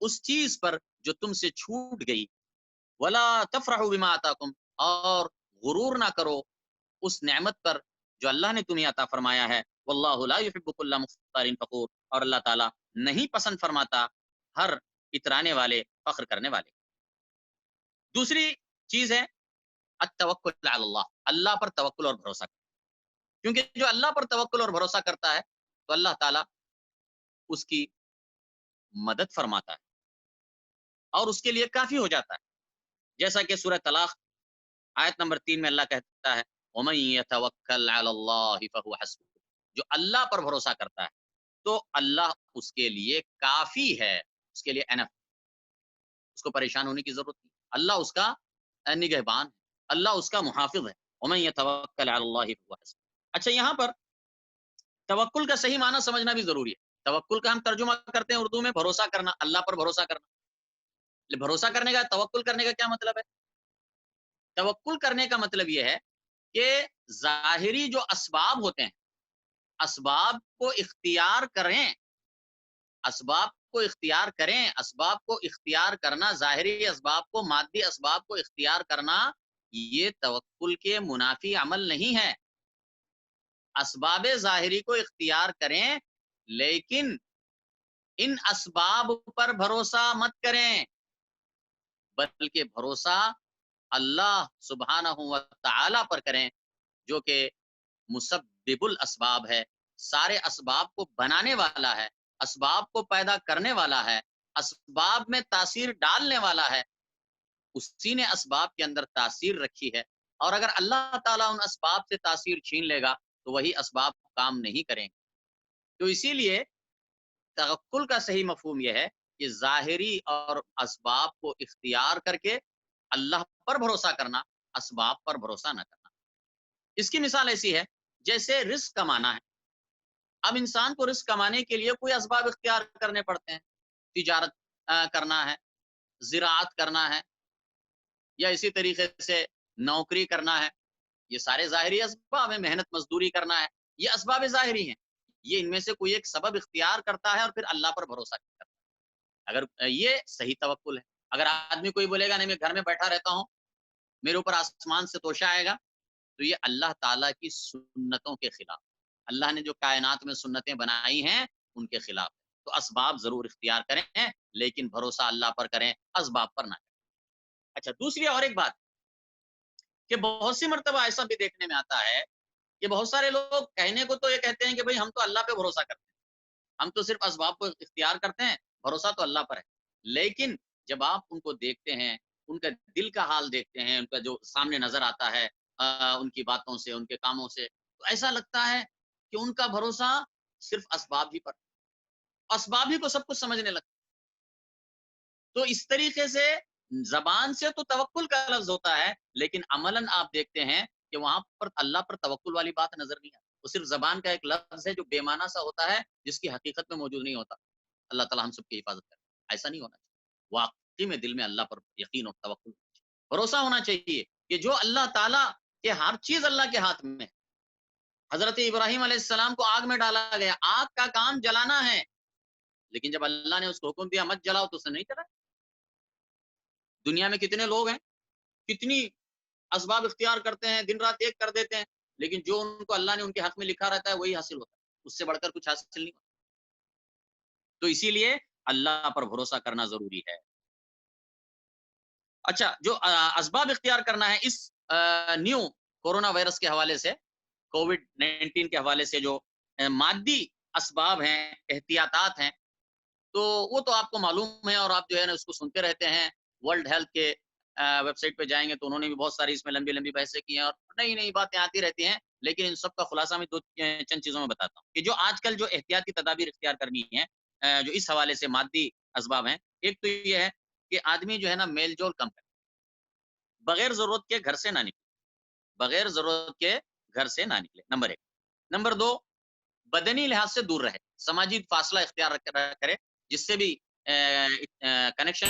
اس چیز پر جو تم سے چھوٹ گئی، ولا تفرحوا بما آتاکم، اور غرور نہ کرو اس نعمت پر جو اللہ نے تمہیں عطا فرمایا ہے، واللہ لا يحب كل مختال فخور، اور اللہ تعالیٰ نہیں پسند فرماتا ہر اترانے والے، فخر کرنے والے۔ دوسری چیز ہے التوکل علی اللہ، اللہ پر توکل اور بھروسہ کرنا، کیونکہ جو اللہ پر توکل اور بھروسہ کرتا ہے تو اللہ تعالیٰ اس کی مدد فرماتا ہے اور اس کے لیے کافی ہو جاتا ہے، جیسا کہ سورہ طلاق آیت نمبر 3 میں اللہ کہتا ہے وَمَن يَتَوَكَّلْ عَلَى اللَّهِ فَهُوَ حَسْبُهُ، جو اللہ پر بھروسہ کرتا ہے تو اللہ اس کے لیے کافی ہے، اس کے لیے انف، اس کو پریشان ہونے کی ضرورت نہیں، اللہ اس کا نگہبان ہے، اللہ اس کا محافظ ہے۔ وَمَن يَتَوَكَّلْ عَلَى اللَّهِ فَهُوَ حَسْبُهُ۔ اچھا، یہاں پر توکل کا صحیح معنی سمجھنا بھی ضروری ہے۔ توکل کا ہم ترجمہ کرتے ہیں اردو میں بھروسہ کرنا، اللہ پر بھروسہ کرنا۔ بھروسہ کرنے کا، توکل کرنے کا کیا مطلب ہے؟ توکل کرنے کا مطلب یہ ہے کہ ظاہری جو اسباب ہوتے ہیں، اسباب کو اختیار کریں، اسباب کو اختیار کریں، اسباب کو اختیار کرنا، ظاہری اسباب کو، مادی اسباب کو اختیار کرنا، یہ توکل کے منافی عمل نہیں ہے۔ اسباب ظاہری کو اختیار کریں لیکن ان اسباب پر بھروسہ مت کریں، بلکہ بھروسہ اللہ سبحانہ و تعالی پر کریں، جو کہ مسبب الاسباب ہے، سارے اسباب کو بنانے والا ہے، اسباب کو پیدا کرنے والا ہے، اسباب میں تاثیر ڈالنے والا ہے، اسی نے اسباب کے اندر تاثیر رکھی ہے، اور اگر اللہ تعالیٰ ان اسباب سے تاثیر چھین لے گا تو وہی اسباب کام نہیں کریں گے۔ تو اسی لیے توکل کا صحیح مفہوم یہ ہے کہ ظاہری اور اسباب کو اختیار کر کے اللہ پر بھروسہ کرنا، اسباب پر بھروسہ نہ کرنا۔ اس کی مثال ایسی ہے جیسے رزق کمانا ہے، اب انسان کو رزق کمانے کے لیے کوئی اسباب اختیار کرنے پڑتے ہیں، تجارت کرنا ہے، زراعت کرنا ہے، یا اسی طریقے سے نوکری کرنا ہے، یہ سارے ظاہری اسباب ہیں، محنت مزدوری کرنا ہے، یہ اسباب ظاہری ہیں، یہ ان میں سے کوئی ایک سبب اختیار کرتا ہے اور پھر اللہ پر بھروسہ کرتا ہے، اگر یہ صحیح توکل ہے۔ اگر آدمی کوئی بولے گا نہیں میں گھر میں بیٹھا رہتا ہوں، میرے اوپر آسمان سے توشہ آئے گا تو یہ اللہ تعالیٰ کی سنتوں کے خلاف، اللہ نے جو کائنات میں سنتیں بنائی ہیں ان کے خلاف. تو اسباب ضرور اختیار کریں لیکن بھروسہ اللہ پر کریں، اسباب پر نہ کریں. اچھا، دوسری اور ایک بات کہ بہت سی مرتبہ ایسا بھی دیکھنے میں آتا ہے کہ بہت سارے لوگ کہنے کو تو یہ کہتے ہیں کہ بھئی ہم تو اللہ پہ بھروسہ کرتے ہیں، ہم تو صرف اسباب کو اختیار کرتے ہیں، بھروسہ تو اللہ پر ہے. لیکن جب آپ ان کو دیکھتے ہیں، ان کا دل کا حال دیکھتے ہیں، ان کا جو سامنے نظر آتا ہے ان کی باتوں سے، ان کے کاموں سے، تو ایسا لگتا ہے کہ ان کا بھروسہ صرف اسباب ہی پر، اسباب ہی کو سب کچھ سمجھنے لگتا ہے. تو اس طریقے سے زبان سے تو توکل کا لفظ ہوتا ہے لیکن عملاً آپ دیکھتے ہیں کہ وہاں پر اللہ پر توکل والی بات نظر نہیں آتی. وہ صرف زبان کا ایک لفظ ہے جو بے معنی سا ہوتا ہے، جس کی حقیقت میں موجود نہیں ہوتا. اللہ تعالیٰ ہم سب کی حفاظت کرے. ایسا نہیں ہونا چاہیے. واقعی میں دل میں اللہ پر یقین اور توکل ہونا چاہیے. بھروسہ ہونا چاہیے کہ جو اللہ تعالیٰ کے ہر چیز اللہ کے ہاتھ میں ہے. حضرت ابراہیم علیہ السلام کو آگ میں ڈالا گیا، آگ کا کام جلانا ہے، لیکن جب اللہ نے اس کو حکم دیا مت جلاؤ تو اس نے نہیں چلا. دنیا میں کتنے لوگ ہیں، کتنی اسباب اختیار کرتے ہیں، دن رات ایک کر دیتے ہیں، لیکن جو ان کو اللہ نے ان کے حق میں لکھا رہتا ہے وہی حاصل ہوتا ہے، اس سے بڑھ کر کچھ حاصل نہیں ہوتا. تو اسی لیے اللہ پر بھروسہ کرنا ضروری ہے. اچھا، جو اسباب اختیار کرنا ہے اس نیو کورونا وائرس کے حوالے سے، کووڈ 19 کے حوالے سے جو مادی اسباب ہیں، احتیاطات ہیں، تو وہ تو آپ کو معلوم ہے اور آپ جو ہے نا اس کو سنتے رہتے ہیں. ورلڈ ہیلتھ کے ویب سائٹ پہ جائیں گے تو انہوں نے بھی بہت ساری اس میں لمبی لمبی بحثیں کی ہیں اور نئی نئی باتیں آتی رہتی ہیں. لیکن ان سب کا خلاصہ میں چند چیزوں میں بتاتا ہوں کہ جو آج کل جو احتیاطی تدابیر اختیار کرنی ہے جو اس حوالے سے مادی اسباب ہیں. ایک تو یہ ہے کہ آدمی جو ہے نا میل جول کم کرے، بغیر ضرورت کے گھر سے نہ نکلے، بغیر ضرورت کے گھر سے نہ نکلے. نمبر ایک. نمبر دو، بدنی لحاظ سے دور رہے، سماجی فاصلہ اختیار کرے، جس سے بھی کنیکشن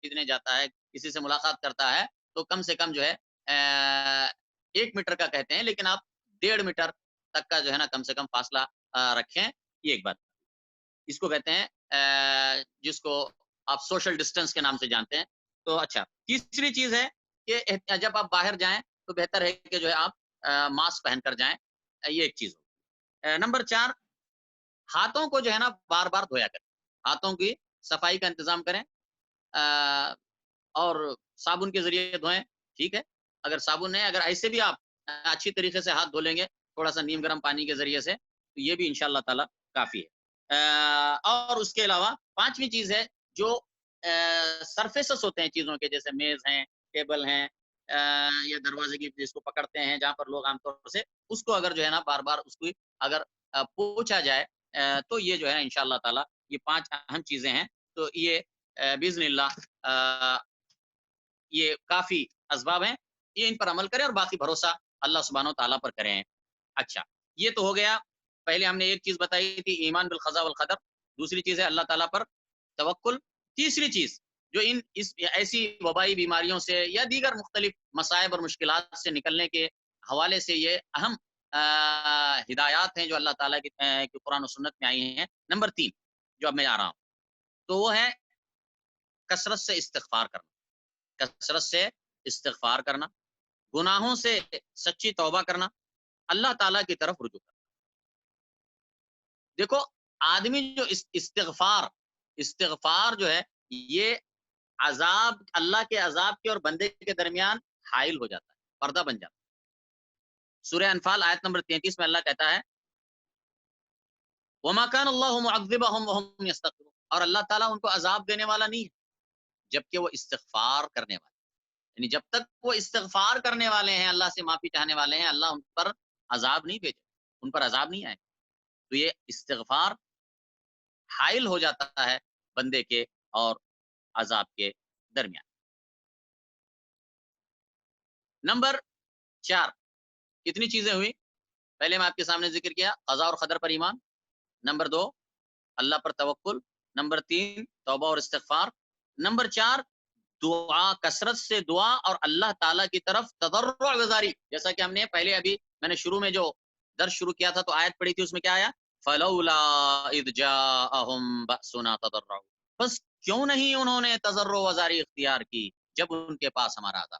خریدنے جاتا ہے، کسی سے ملاقات کرتا ہے تو کم سے کم جو ہے 1 میٹر کا کہتے ہیں لیکن آپ 1.5 میٹر تک کا جو ہے نا کم سے کم فاصلہ رکھیں. یہ ایک بات اس کو کہتے ہیں جس کو آپ سوشل ڈسٹینس کے نام سے جانتے ہیں. تو اچھا، تیسری چیز ہے کہ جب آپ باہر جائیں تو بہتر ہے کہ جو ہے آپ ماسک پہن کر جائیں. یہ ایک چیز ہو. نمبر 4، ہاتھوں کو جو ہے نا بار بار دھویا کریں، ہاتھوں کی صفائی کا انتظام کریں اور صابن کے ذریعے دھوئیں. ٹھیک ہے، اگر صابن نہیں، اگر ایسے بھی آپ اچھی طریقے سے ہاتھ دھو لیں گے تھوڑا سا نیم گرم پانی کے ذریعے سے تو یہ بھی انشاءاللہ تعالی کافی ہے. اور اس کے علاوہ پانچویں چیز ہے جو سرفیسز ہوتے ہیں چیزوں کے، جیسے میز ہیں، ٹیبل ہیں یا دروازے کی جس کو پکڑتے ہیں جہاں پر لوگ عام طور سے، اس کو اگر جو ہے نا بار بار اس کو اگر پوچھا جائے تو یہ جو ہے انشاءاللہ تعالی یہ 5 اہم چیزیں ہیں. تو یہ باذن اللہ یہ کافی اسباب ہیں، یہ ان پر عمل کریں اور باقی بھروسہ اللہ سبحانہ و تعالیٰ پر کریں. اچھا، یہ تو ہو گیا. پہلے ہم نے ایک چیز بتائی تھی ایمان بالقضاء والقدر، دوسری چیز ہے اللہ تعالیٰ پر توکل، تیسری چیز جو ایسی وبائی بیماریوں سے یا دیگر مختلف مصائب اور مشکلات سے نکلنے کے حوالے سے یہ اہم ہدایات ہیں جو اللہ تعالیٰ کی قرآن و سنت میں آئی ہیں. نمبر 3 جو اب میں آ رہا ہوں تو وہ ہے کثرت سے استغفار کرنا، کثرت سے استغفار کرنا، گناہوں سے سچی توبہ کرنا، اللہ تعالیٰ کی طرف رجوع کرنا. دیکھو، آدمی جو استغفار جو ہے یہ عذاب، اللہ کے عذاب کے اور بندے کے درمیان حائل ہو جاتا ہے، پردہ بن جاتا ہے. سورہ انفال آیت نمبر 33 میں اللہ کہتا ہے وَمَا كَانَ اللَّهُ مُعَذِّبَهُمْ وَهُمْ يَسْتَغْفِرُونَ، اور اللہ تعالیٰ ان کو عذاب دینے والا نہیں ہے جبکہ وہ استغفار کرنے والے، یعنی جب تک وہ استغفار کرنے والے ہیں، اللہ سے معافی چاہنے والے ہیں، اللہ ان پر عذاب نہیں بھیجے، ان پر عذاب نہیں آئے. تو یہ استغفار حائل ہو جاتا ہے بندے کے اور عذاب کے درمیان. نمبر 4 کتنی چیزیں ہوئی؟ پہلے میں آپ کے سامنے ذکر کیا قضاء اور قدر پر ایمان. نمبر 2 اللہ پر توکل. نمبر 3 توبہ اور استغفار. نمبر 4 دعا، کثرت سے دعا اور اللہ تعالیٰ کی طرف تضرع گزاری. جیسا کہ ہم نے پہلے ابھی میں نے شروع میں جو درس شروع کیا تھا تو آیت پڑھی تھی، اس میں کیا آیا فلولا اذ جاءہم بأسنا تضرعوا، بس کیوں نہیں انہوں نے تضرع وزاری اختیار کی جب ان کے پاس ہمارا عذاب.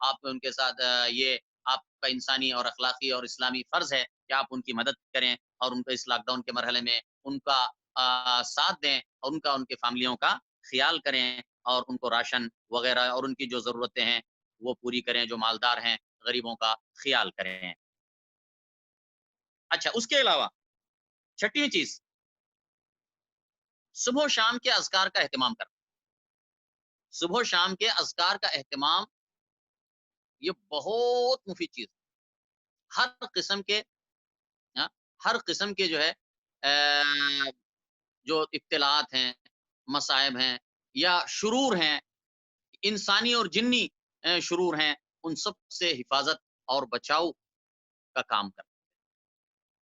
آپ ان کے ساتھ یہ آپ کا انسانی اور اخلاقی اور اسلامی فرض ہے کہ آپ ان کی مدد کریں اور ان کو اس لاک ڈاؤن کے مرحلے میں ان کا ساتھ دیں اور ان کے فیملیوں کا خیال کریں اور ان کو راشن وغیرہ اور ان کی جو ضرورتیں ہیں وہ پوری کریں، جو مالدار ہیں غریبوں کا خیال کریں۔ اچھا، اس کے علاوہ چھٹی چیز، صبح و شام کے اذکار کا اہتمام کرنا۔ صبح و شام کے اذکار کا اہتمام یہ بہت مفید چیز ہے۔ ہر قسم کے ہاں، ہر قسم کے جو ہے جو ابتلاءات ہیں، مصائب ہیں یا شرور ہیں، انسانی اور جنی شرور ہیں، ان سب سے حفاظت اور بچاؤ کا کام کرنا۔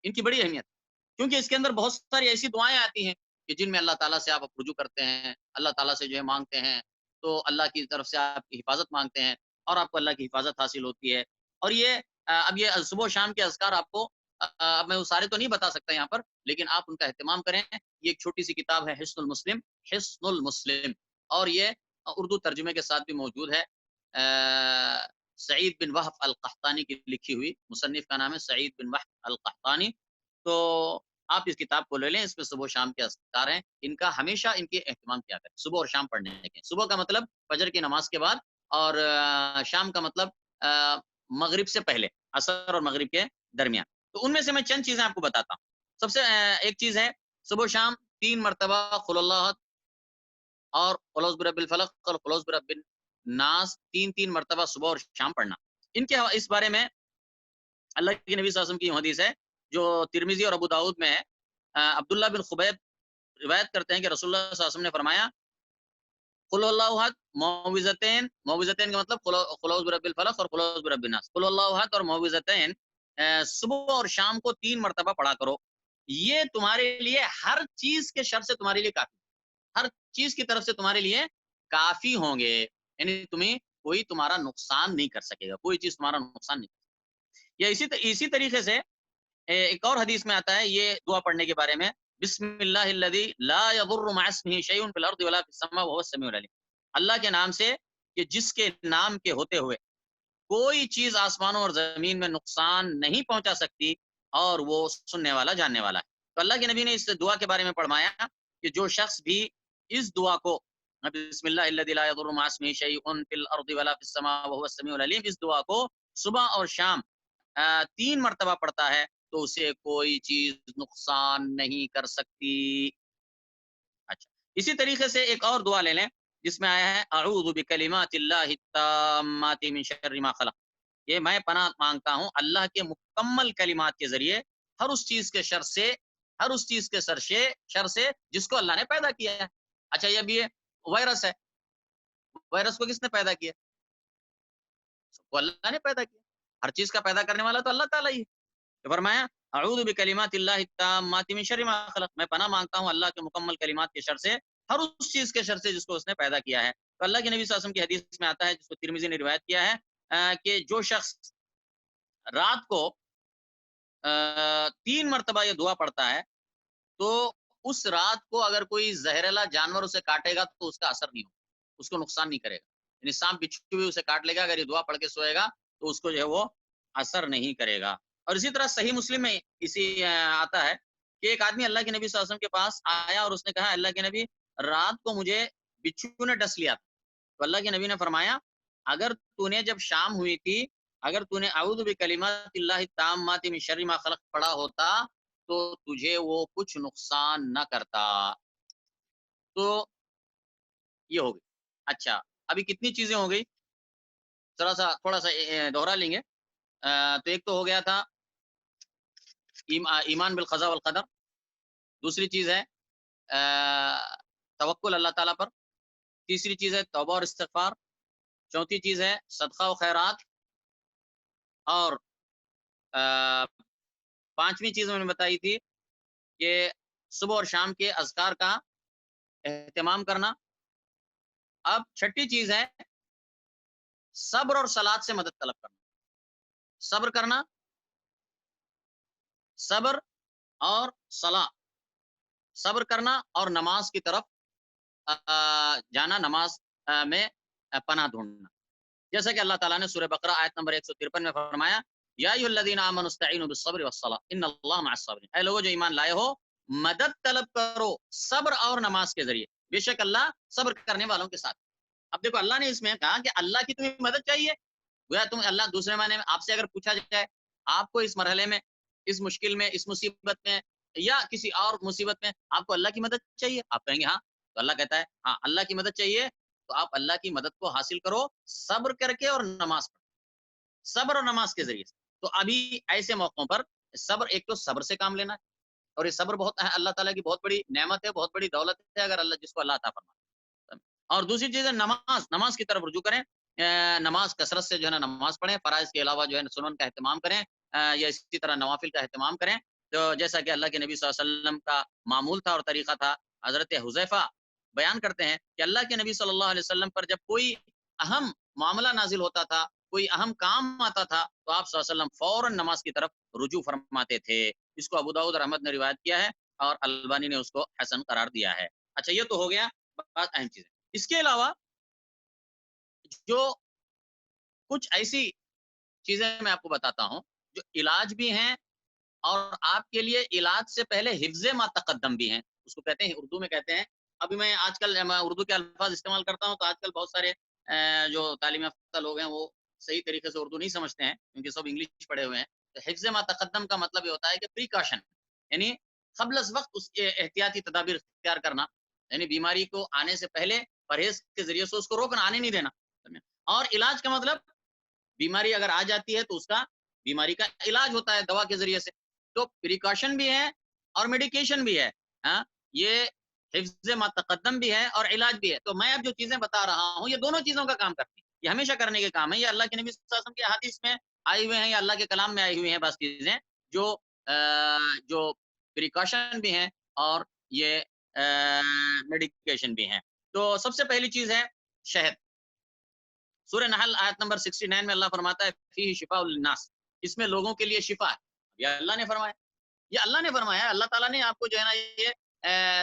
ان کی بڑی اہمیت ہے، کیونکہ اس کے اندر بہت ساری ایسی دعائیں آتی ہیں کہ جن میں اللہ تعالیٰ سے آپ رجوع کرتے ہیں، اللہ تعالیٰ سے جو ہے مانگتے ہیں، تو اللہ کی طرف سے آپ کی حفاظت مانگتے ہیں اور آپ کو اللہ کی حفاظت حاصل ہوتی ہے۔ اور یہ اب یہ صبح و شام کے اذکار آپ کو اب میں وہ سارے تو نہیں بتا سکتا یہاں پر، لیکن آپ ان کا اہتمام کریں۔ یہ ایک چھوٹی سی کتاب ہے حصن المسلم، حصن المسلم، اور یہ اردو ترجمے کے ساتھ بھی موجود ہے۔ سعید بن وہب القحطانی کی لکھی ہوئی، مصنف کا نام ہے سعید بن وہب القحطانی۔ تو آپ اس کتاب کو لے لیں، اس میں صبح و شام کے اذکار ہیں، ان کا ہمیشہ ان کے اہتمام کیا کریں، صبح اور شام پڑھنے کے۔ صبح کا مطلب فجر کی نماز کے بعد، اور شام کا مطلب مغرب سے پہلے، عصر اور مغرب کے درمیان۔ تو ان میں سے میں چند چیزیں آپ کو بتاتا ہوں۔ سب سے ایک چیز ہے، صبح و شام 3 مرتبہ قل اللہ احد اور قل اعوذ برب الفلق اور قل اعوذ برب الناس 3 مرتبہ صبح اور شام پڑھنا۔ ان کے اس بارے میں اللہ کے نبی صلی اللہ علیہ وسلم کی حدیث ہے جو ترمذی اور ابو داؤد میں ہے۔ عبداللہ بن خبیب روایت کرتے ہیں کہ رسول اللہ صلی اللہ علیہ وسلم نے فرمایا، قل اللہ احد معوذتین، معوذتین کا مطلب قل اعوذ برب الفلق اور قل اعوذ برب الناس، قل اللہ احد اور معوذتین صبح اور شام کو 3 مرتبہ پڑھا کرو، یہ تمہارے لیے ہر چیز کے شر سے تمہارے لیے کافی، ہر چیز کی طرف سے تمہارے لیے کافی ہوں گے، یعنی تمہیں کوئی تمہارا نقصان نہیں کر سکے گا، کوئی چیز تمہارا نقصان نہیں کر سکے گا۔ یا اسی طریقے سے ایک اور حدیث میں آتا ہے یہ دعا پڑھنے کے بارے میں، بسم اللہ الذی لا یضر مع اسمہ شیء فی الارض ولا فی السماء وهو السمیع العلیم، اللہ کے نام سے کہ جس کے نام کے ہوتے ہوئے کوئی چیز آسمانوں اور زمین میں نقصان نہیں پہنچا سکتی اور وہ سننے والا جاننے والا ہے۔ تو اللہ کے نبی نے اس دعا کے بارے میں فرمایا کہ جو شخص بھی اس دعا کو، بسم اللہ الذی لا یضر مع اسمہ شیء فی الارض ولا فی السماء وهو السمیع العلیم، اس دعا کو صبح اور شام 3 مرتبہ پڑھتا ہے تو اسے کوئی چیز نقصان نہیں کر سکتی۔ اچھا، اسی طریقے سے ایک اور دعا لے لیں جس میں آیا ہے اعوذ بکلمات اللہ التامات من شر ما خلق، یہ میں پناہ مانگتا ہوں اللہ کے مکمل کلمات کے ذریعے ہر اس چیز کے شر سے، ہر اس چیز کے شر سے جس کو اللہ نے پیدا کیا ہے۔ اچھا، یہ بھی وائرس ہے، وائرس کو کس نے پیدا کیا؟ وہ اللہ نے پیدا کیا، ہر چیز کا پیدا کرنے والا تو اللہ تعالیٰ ہی ہے۔ تو فرمایا اعوذ بکلمات اللہ التامات من شر ما خلق، میں پناہ مانگتا ہوں اللہ کے مکمل کلمات کے شر سے، ہر اس چیز کے شر سے جس کو اس نے پیدا کیا ہے۔ تو اللہ کے نبی صلی اللہ علیہ وسلم کی حدیث میں آتا ہے جس کو ترمذی نے روایت کیا ہے کہ جو شخص رات کو 3 مرتبہ یہ دعا پڑھتا ہے تو اس رات کو اگر کوئی زہریلا جانور اسے کاٹے گا تو اس کا اثر نہیں ہوگا، اس کو نقصان نہیں کرے گا، یعنی سانپ بچھو بھی اسے کاٹ لے گا، اگر یہ دعا پڑھ کے سوئے گا تو اس کو جو ہے وہ اثر نہیں کرے گا۔ اور اسی طرح صحیح مسلم میں اسی آتا ہے کہ ایک آدمی اللہ کے نبی صلی اللہ علیہ وسلم کے پاس آیا اور اس نے کہا اللہ کے نبی رات کو مجھے بچھو نے ڈس لیا تھا، تو اللہ کے نبی نے فرمایا اگر تو نے جب شام ہوئی تھی اگر تو نے اعوذ بکلمات اللہ التامات من شر ما خلق پڑھا ہوتا تو تجھے وہ کچھ نقصان نہ کرتا۔ تو یہ ہو گئی۔ اچھا، ابھی کتنی چیزیں ہو گئی، تھوڑا سا دوہرا لیں گے۔ تو ایک تو ہو گیا تھا ایمان بالقضاء والقدر، دوسری چیز ہے توکل اللہ تعالیٰ پر، تیسری چیز ہے توبہ اور استغفار، چوتھی چیز ہے صدقہ و خیرات، اور پانچویں چیز میں نے بتائی تھی کہ صبح اور شام کے اذکار کا اہتمام کرنا۔ اب چھٹی چیز ہے صبر اور صلات سے مدد طلب کرنا، صبر کرنا، صبر اور صلاح، صبر کرنا اور نماز کی طرف جانا، نماز میں پناہ ڈھونڈنا، جیسا کہ اللہ تعالیٰ نے سورہ بقرہ آیت نمبر 153 میں فرمایا یا ایھا آمنوا استعینوا بالصبر والصلاۃ ان اللہ مع الصابرین، اے لوگوں جو ایمان لائے ہو مدد طلب کرو صبر اور نماز کے ذریعے، بے شک اللہ صبر کرنے والوں کے ساتھ۔ اب دیکھو اللہ نے اس میں کہا کہ اللہ کی تمہیں مدد چاہیے، گویا تم اللہ دوسرے معنی میں آپ سے اگر پوچھا جائے آپ کو اس مرحلے میں، اس مشکل میں، اس مصیبت میں یا کسی اور مصیبت میں آپ کو اللہ کی مدد چاہیے، آپ کہیں گے ہاں، تو اللہ کہتا ہے ہاں اللہ کی مدد چاہیے تو آپ اللہ کی مدد کو حاصل کرو صبر کر کے اور نماز پڑھ، صبر اور نماز کے ذریعے سے۔ تو ابھی ایسے موقعوں پر صبر، ایک تو صبر سے کام لینا ہے، اور یہ صبر بہت اللہ تعالیٰ کی بہت بڑی نعمت ہے، بہت بڑی دولت ہے اگر اللہ جس کو اللہ عطا فرمائے۔ اور دوسری چیز ہے نماز، نماز کی طرف رجوع کریں، نماز کثرت سے جو ہے نا نماز پڑھیں، فرائض کے علاوہ جو ہے سنن کا اہتمام کریں، یا اسی طرح نوافل کا اہتمام کریں۔ تو جیسا کہ اللہ کے نبی صلی اللہ علیہ وسلم کا معمول تھا اور طریقہ تھا، حضرت حذیفہ بیان کرتے ہیں کہ اللہ کے نبی صلی اللہ علیہ وسلم پر جب کوئی اہم معاملہ نازل ہوتا تھا، کوئی اہم کام آتا تھا تو آپ صلی اللہ علیہ وسلم فوراً نماز کی طرف رجوع فرماتے تھے۔ اس کو ابو داؤد اور احمد نے روایت کیا ہے اور البانی نے اس کو حسن قرار دیا ہے۔ اچھا یہ تو ہو گیا بات اہم چیزیں۔ اس کے علاوہ جو کچھ ایسی چیزیں میں آپ کو بتاتا ہوں جو علاج بھی ہیں اور آپ کے لیے علاج سے پہلے حفظ ما تقدم بھی ہیں، اس کو کہتے ہیں اردو میں کہتے ہیں، ابھی میں آج کل میں اردو کے الفاظ استعمال کرتا ہوں تو آج کل بہت سارے جو تعلیم یافتہ لوگ ہیں وہ صحیح طریقے سے اردو نہیں سمجھتے ہیں کیونکہ سب انگلش پڑھے ہوئے ہیں۔ تو حفظ ما تقدم کا مطلب یہ ہوتا ہے کہ پریکاشن، یعنی قبل از وقت اس کے احتیاطی تدابیر اختیار کرنا، یعنی بیماری کو آنے سے پہلے پرہیز کے ذریعے سے اس کو روکنا، آنے نہیں دینا۔ اور علاج کا مطلب بیماری اگر آ جاتی ہے تو اس کا بیماری کا علاج ہوتا ہے دوا کے ذریعے سے۔ تو پریکاشن بھی ہے اور میڈیکیشن بھی ہے، ہاں یہ حفظ ما تقدم بھی ہے اور علاج بھی ہے۔ تو میں اب جو چیزیں بتا رہا ہوں یہ دونوں چیزوں کا کام کرتی ہیں، یہ ہمیشہ کرنے کے کام ہے، یہ اللہ کے نبی صلی اللہ علیہ وسلم کے احادیث میں آئے ہوئے ہیں یا اللہ کے کلام میں آئی ہوئی ہیں بعض چیزیں جو پریکاشن بھی ہیں اور یہ میڈیکیشن بھی ہیں۔ تو سب سے پہلی چیز ہے شہد۔ سورہ نحل آیت نمبر 69 میں اللہ فرماتا ہے فیہ شفاء للناس، اس میں لوگوں کے لیے شفا ہے۔ یہ اللہ نے فرمایا، یہ اللہ نے فرمایا، اللہ تعالیٰ نے آپ کو جو ہے نا یہ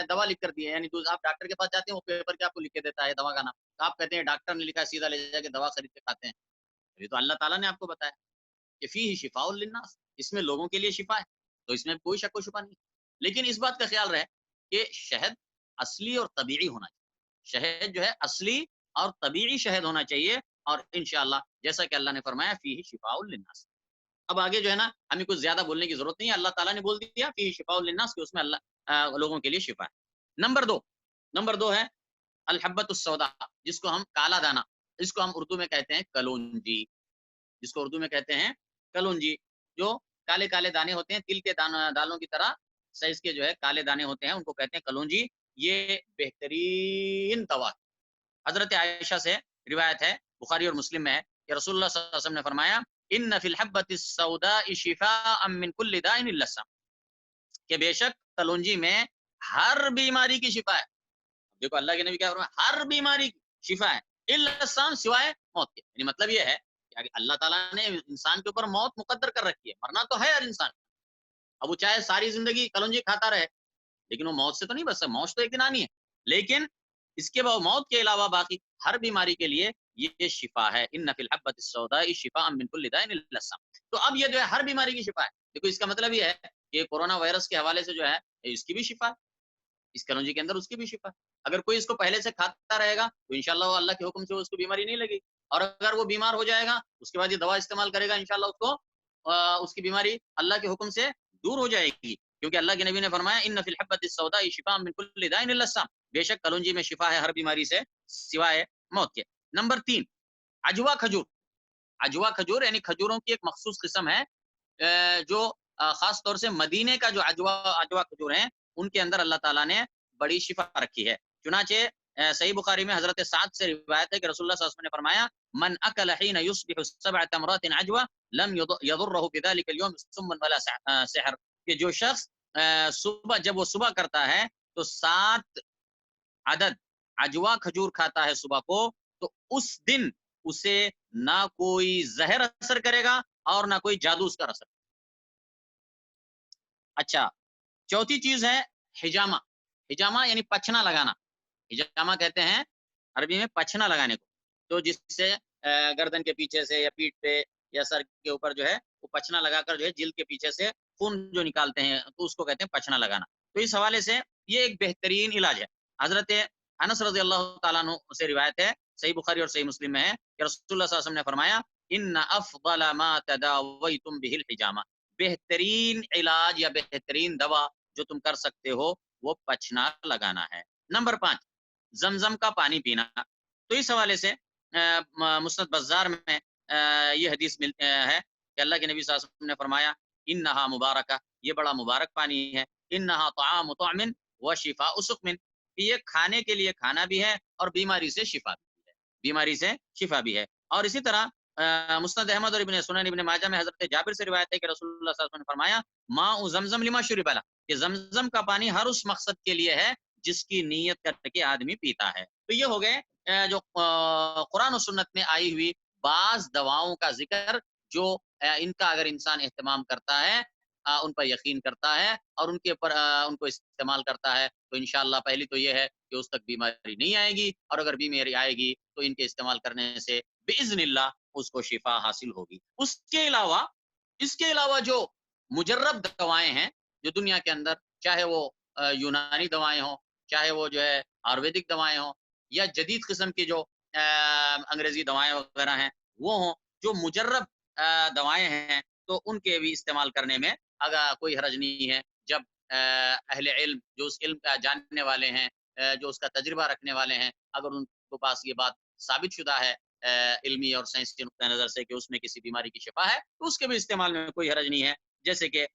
دوا لکھ کر دی ہے، یعنی آپ ڈاکٹر کے پاس جاتے ہیں وہ پیپر کے آپ کو لکھ کے دیتا ہے دوا کا نام، تو آپ کہتے ہیں ڈاکٹر نے لکھا، سیدھا لے جا کے دوا خرید کے کھاتے ہیں۔ یہ تو اللہ تعالیٰ نے آپ کو بتایا کہ فیہ شفاء للناس، اس میں لوگوں کے لیے شفا ہے، تو اس میں کوئی شک و شبہ نہیں۔ لیکن اس بات کا خیال رہے کہ شہد اصلی اور طبیعی ہونا چاہیے، شہد جو ہے اصلی اور طبیعی شہد ہونا چاہیے، اور انشاءاللہ جیسا کہ اللہ نے فرمایا فیہ شفاء للناس۔ اب آگے جو ہے نا ہمیں کچھ زیادہ بولنے کی ضرورت نہیں ہے، اللہ تعالیٰ نے بول دیا فیہ شفاء للناس کہ اس میں اللہ لوگوں کے لیے شفا ہے۔ نمبر دو ہے الحبۃ السوداء، جس کو ہم کالا دانہ، جس کو ہم اردو میں کہتے ہیں کلونجی، جس کو اردو میں کہتے ہیں کلونجی، جو کالے کالے دانے ہوتے ہیں تل کے دالوں کی طرح سائز کے جو ہے کالے دانے ہوتے ہیں، ان کو کہتے ہیں کلونجی۔ یہ بہترین دوا، حضرت عائشہ سے روایت ہے بخاری اور مسلم میں ہے کہ رسول اللہ صلی اللہ علیہ وسلم نے فرمایا ان فی الحبۃ السوداء شفاء من کل داء الا السم، کہ بے شک کلونجی میں ہر بیماری کی شفا ہے۔ دیکھو اللہ کے نبی کیا فرمایا، ہر بیماری کی شفا ہے الا السم، سوائے موت کے، یعنی مطلب یہ ہے کہ اللہ تعالیٰ نے انسان کے اوپر موت مقدر کر رکھی ہے، مرنا تو ہے ہر انسان، اب وہ چاہے ساری زندگی کلونجی کھاتا رہے لیکن وہ موت سے تو نہیں بچ سکتا، موت تو ایک دن آنی ہے، لیکن اس کے بعد موت کے علاوہ باقی ہر بیماری کے لیے یہ شفا ہے، ان فی الحبۃ السوداء شفاء من کل داء الا السم۔ تو اب یہ جو ہے ہر بیماری کی شفا ہے، دیکھو اس کا مطلب یہ ہے کہ کورونا وائرس کے حوالے سے جو ہے اس کی بھی شفا ہے، اس کلونجی کے اندر اس کی بھی شفا ہے۔ اگر کوئی اس کو پہلے سے کھاتا رہے گا تو انشاءاللہ وہ اللہ کے حکم سے اس کو بیماری نہیں لگے گی، اور اگر وہ بیمار ہو جائے گا اس کے بعد یہ دوا استعمال کرے گا انشاءاللہ اس کو اس کی بیماری اللہ کے حکم سے دور ہو جائے گی، کیونکہ اللہ کے نبی نے فرمایا ان فی الحبۃ السوداء شفاء من کل داء الا السم، بے شک کلونجی میں شفا ہے ہر بیماری سے سوائے موت کے۔ نمبر 3 عجوا کھجور، عجوا کھجور یعنی کھجوروں کی ایک مخصوص قسم ہے جو خاص طور سے مدینے کا جو عجوا کھجور ہیں ان کے اندر اللہ تعالیٰ نے بڑی شفا رکھی ہے۔ چنانچہ صحیح بخاری میں حضرت سعد سے روایت ہے کہ رسول اللہ صلی اللہ علیہ وسلم نے فرمایا من اکل حین یصبح 7 تمرات عجوا لم یضره بذلك اليوم سم ولا سحر، کہ جو شخص صبح جب وہ صبح کرتا ہے تو 7 عدد عجوا کھجور کھاتا ہے صبح کو، تو اس دن اسے نہ کوئی زہر اثر کرے گا اور نہ کوئی جادو اس کا اثر۔ اچھا چوتھی چیز ہے حجامہ، حجامہ یعنی پچھنا لگانا، حجامہ کہتے ہیں عربی میں پچھنا لگانے کو، تو جس سے گردن کے پیچھے سے یا پیٹھ پہ یا سر کے اوپر جو ہے وہ پچنا لگا کر جو ہے جلد کے پیچھے سے خون جو نکالتے ہیں تو اس کو کہتے ہیں پچنا لگانا. تو اس حوالے سے یہ ایک بہترین علاج ہے. حضرت انس رضی اللہ تعالیٰ عنہ سے روایت ہے، صحیح بخاری اور صحیح مسلم میں ہے کہ رسول اللہ صلی اللہ علیہ وسلم نے فرمایا ان افضل ما تداویتم به الحجامہ، بہترین علاج یا بہترین دوا جو تم کر سکتے ہو وہ پچنا لگانا ہے. نمبر 5، زمزم کا پانی پینا. تو اس حوالے سے مسند بزار میں یہ حدیث ہے کہ اللہ کے نبی صلی اللہ علیہ وسلم نے فرمایا انہا مبارکہ، یہ بڑا مبارک پانی ہے، انہا طعام طعم و شفاء سقم، کہ یہ کھانے کے لیے کھانا بھی ہے اور بیماری سے شفا بھی ہے، بیماری سے شفا بھی ہے. اور اسی طرح مسند احمد اور ابن سنن ابن ماجہ میں حضرت جابر سے روایت ہے کہ رسول اللہ صلی اللہ علیہ وسلم نے فرمایا ماء زمزم لما شرب له، کہ زمزم کا پانی ہر اس مقصد کے لیے ہے جس کی نیت کر کے آدمی پیتا ہے. تو یہ ہو گئے جو قرآن و سنت میں آئی ہوئی بعض دواؤں کا ذکر جو ان کا اگر انسان اہتمام کرتا ہے، ان پر یقین کرتا ہے اور ان کے اوپر ان کو استعمال کرتا ہے تو انشاءاللہ پہلی تو یہ ہے کہ اس تک بیماری نہیں آئے گی، اور اگر بیماری آئے گی تو ان کے استعمال کرنے سے باذن اللہ اس کو شفا حاصل ہوگی. اس کے علاوہ جو مجرب دوائیں ہیں جو دنیا کے اندر، چاہے وہ یونانی دوائیں ہوں، چاہے وہ جو ہے آیوریدک دوائیں ہوں، یا جدید قسم کی جو انگریزی دوائیں وغیرہ ہیں وہ ہوں، جو مجرب دوائیں ہیں تو ان کے بھی استعمال کرنے میں اگر کوئی حرج نہیں ہے. جب اہل علم جو اس علم کا جاننے والے ہیں، جو اس کا تجربہ رکھنے والے ہیں، اگر ان کے پاس یہ بات ثابت شدہ ہے علمی اور سائنسی نقطہ نظر سے کہ اس میں کسی بیماری کی شفا ہے تو اس کے بھی استعمال میں کوئی حرج نہیں ہے. جیسے کہ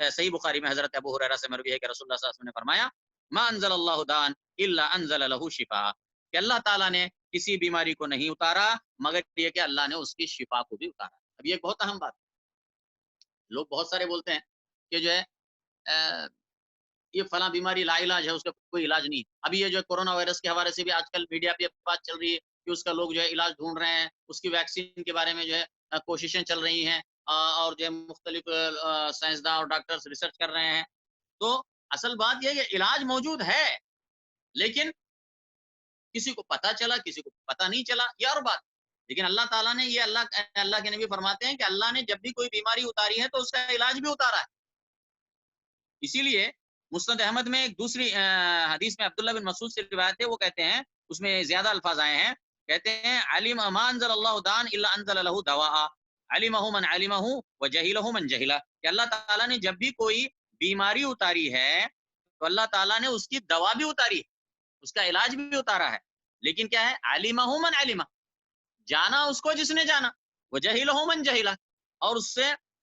صحیح بخاری میں حضرت ابو ہریرہ سے مروی ہے کہ رسول اللہ صلی اللہ علیہ وسلم نے فرمایا ما انزل اللہ دان الا انزل له شفاء، کہ اللہ تعالیٰ نے کسی بیماری کو نہیں اتارا مگر یہ کہ اللہ نے اس کی شفا کو بھی اتارا. اب یہ ایک بہت اہم بات، لوگ بہت سارے بولتے ہیں کہ جو ہے یہ فلاں بیماری لا علاج ہے، اس کا کوئی علاج نہیں. ابھی یہ جو کورونا وائرس کے حوالے سے بھی آج کل میڈیا پہ بات چل رہی ہے کہ اس کا لوگ جو ہے علاج ڈھونڈ رہے ہیں، اس کی ویکسین کے بارے میں جو ہے کوششیں چل رہی ہیں، اور جو ہے مختلف سائنسداں اور ڈاکٹرز ریسرچ کر رہے ہیں. تو اصل بات یہ ہے کہ علاج موجود ہے لیکن کسی کو پتا چلا کسی کو پتا نہیں چلا، یہ اور بات. لیکن اللہ تعالیٰ نے یہ اللہ کے نبی فرماتے ہیں کہ اللہ نے جب بھی کوئی بیماری اتاری ہے تو اس کا علاج بھی اتارا ہے. اسی لیے مسند احمد میں ایک دوسری حدیث میں عبداللہ بن مسعود سے روایت ہے، وہ کہتے ہیں اس میں زیادہ الفاظ آئے ہیں، کہتے ہیں علم ما انزل اللہ دان الا انزل له دواء علمه من علمه وجهله من جهله، کہ اللہ تعالیٰ نے جب بھی کوئی بیماری اتاری ہے تو اللہ تعالیٰ نے اس کی دوا بھی اتاری ہے، اس کا علاج بھی اتارا ہے. لیکن کیا ہے علمه من علمه، جانا اس کو جس نے جانا، وجهله من جهله، اور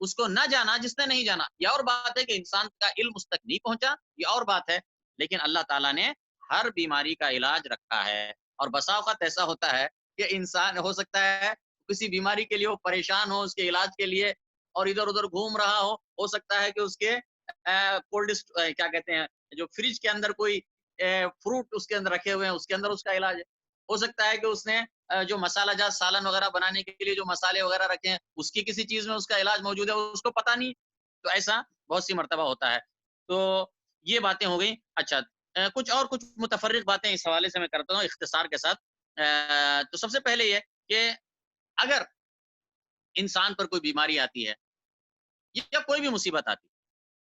اس کو نہ جانا جس نے نہیں جانا. یہ اور بات ہے کہ انسان کا علم اس تک نہیں پہنچا، یہ اور بات ہے. لیکن اللہ تعالیٰ نے ہر بیماری کا علاج رکھا ہے. اور بسا اوقات ایسا ہوتا ہے کہ انسان ہو سکتا ہے کسی بیماری کے لیے وہ پریشان ہو اس کے علاج کے لیے اور ادھر ادھر گھوم رہا ہو سکتا ہے کہ اس کے کولڈ کیا کہتے ہیں جو فریج کے اندر کوئی فروٹ اس کے اندر رکھے ہوئے ہیں اس کے اندر اس کا علاج ہے. ہو سکتا ہے کہ اس نے جو مسالہ جات سالن وغیرہ بنانے کے لیے جو مسالے وغیرہ رکھے ہیں اس کی کسی چیز میں اس کا علاج موجود ہے اس کو پتا نہیں. تو ایسا بہت سی مرتبہ ہوتا ہے. تو یہ باتیں ہو گئی. اچھا کچھ متفرق باتیں اس حوالے سے میں کرتا ہوں اختصار کے ساتھ. تو سب سے پہلے یہ کہ اگر انسان پر کوئی بیماری آتی ہے یا کوئی بھی مصیبت آتی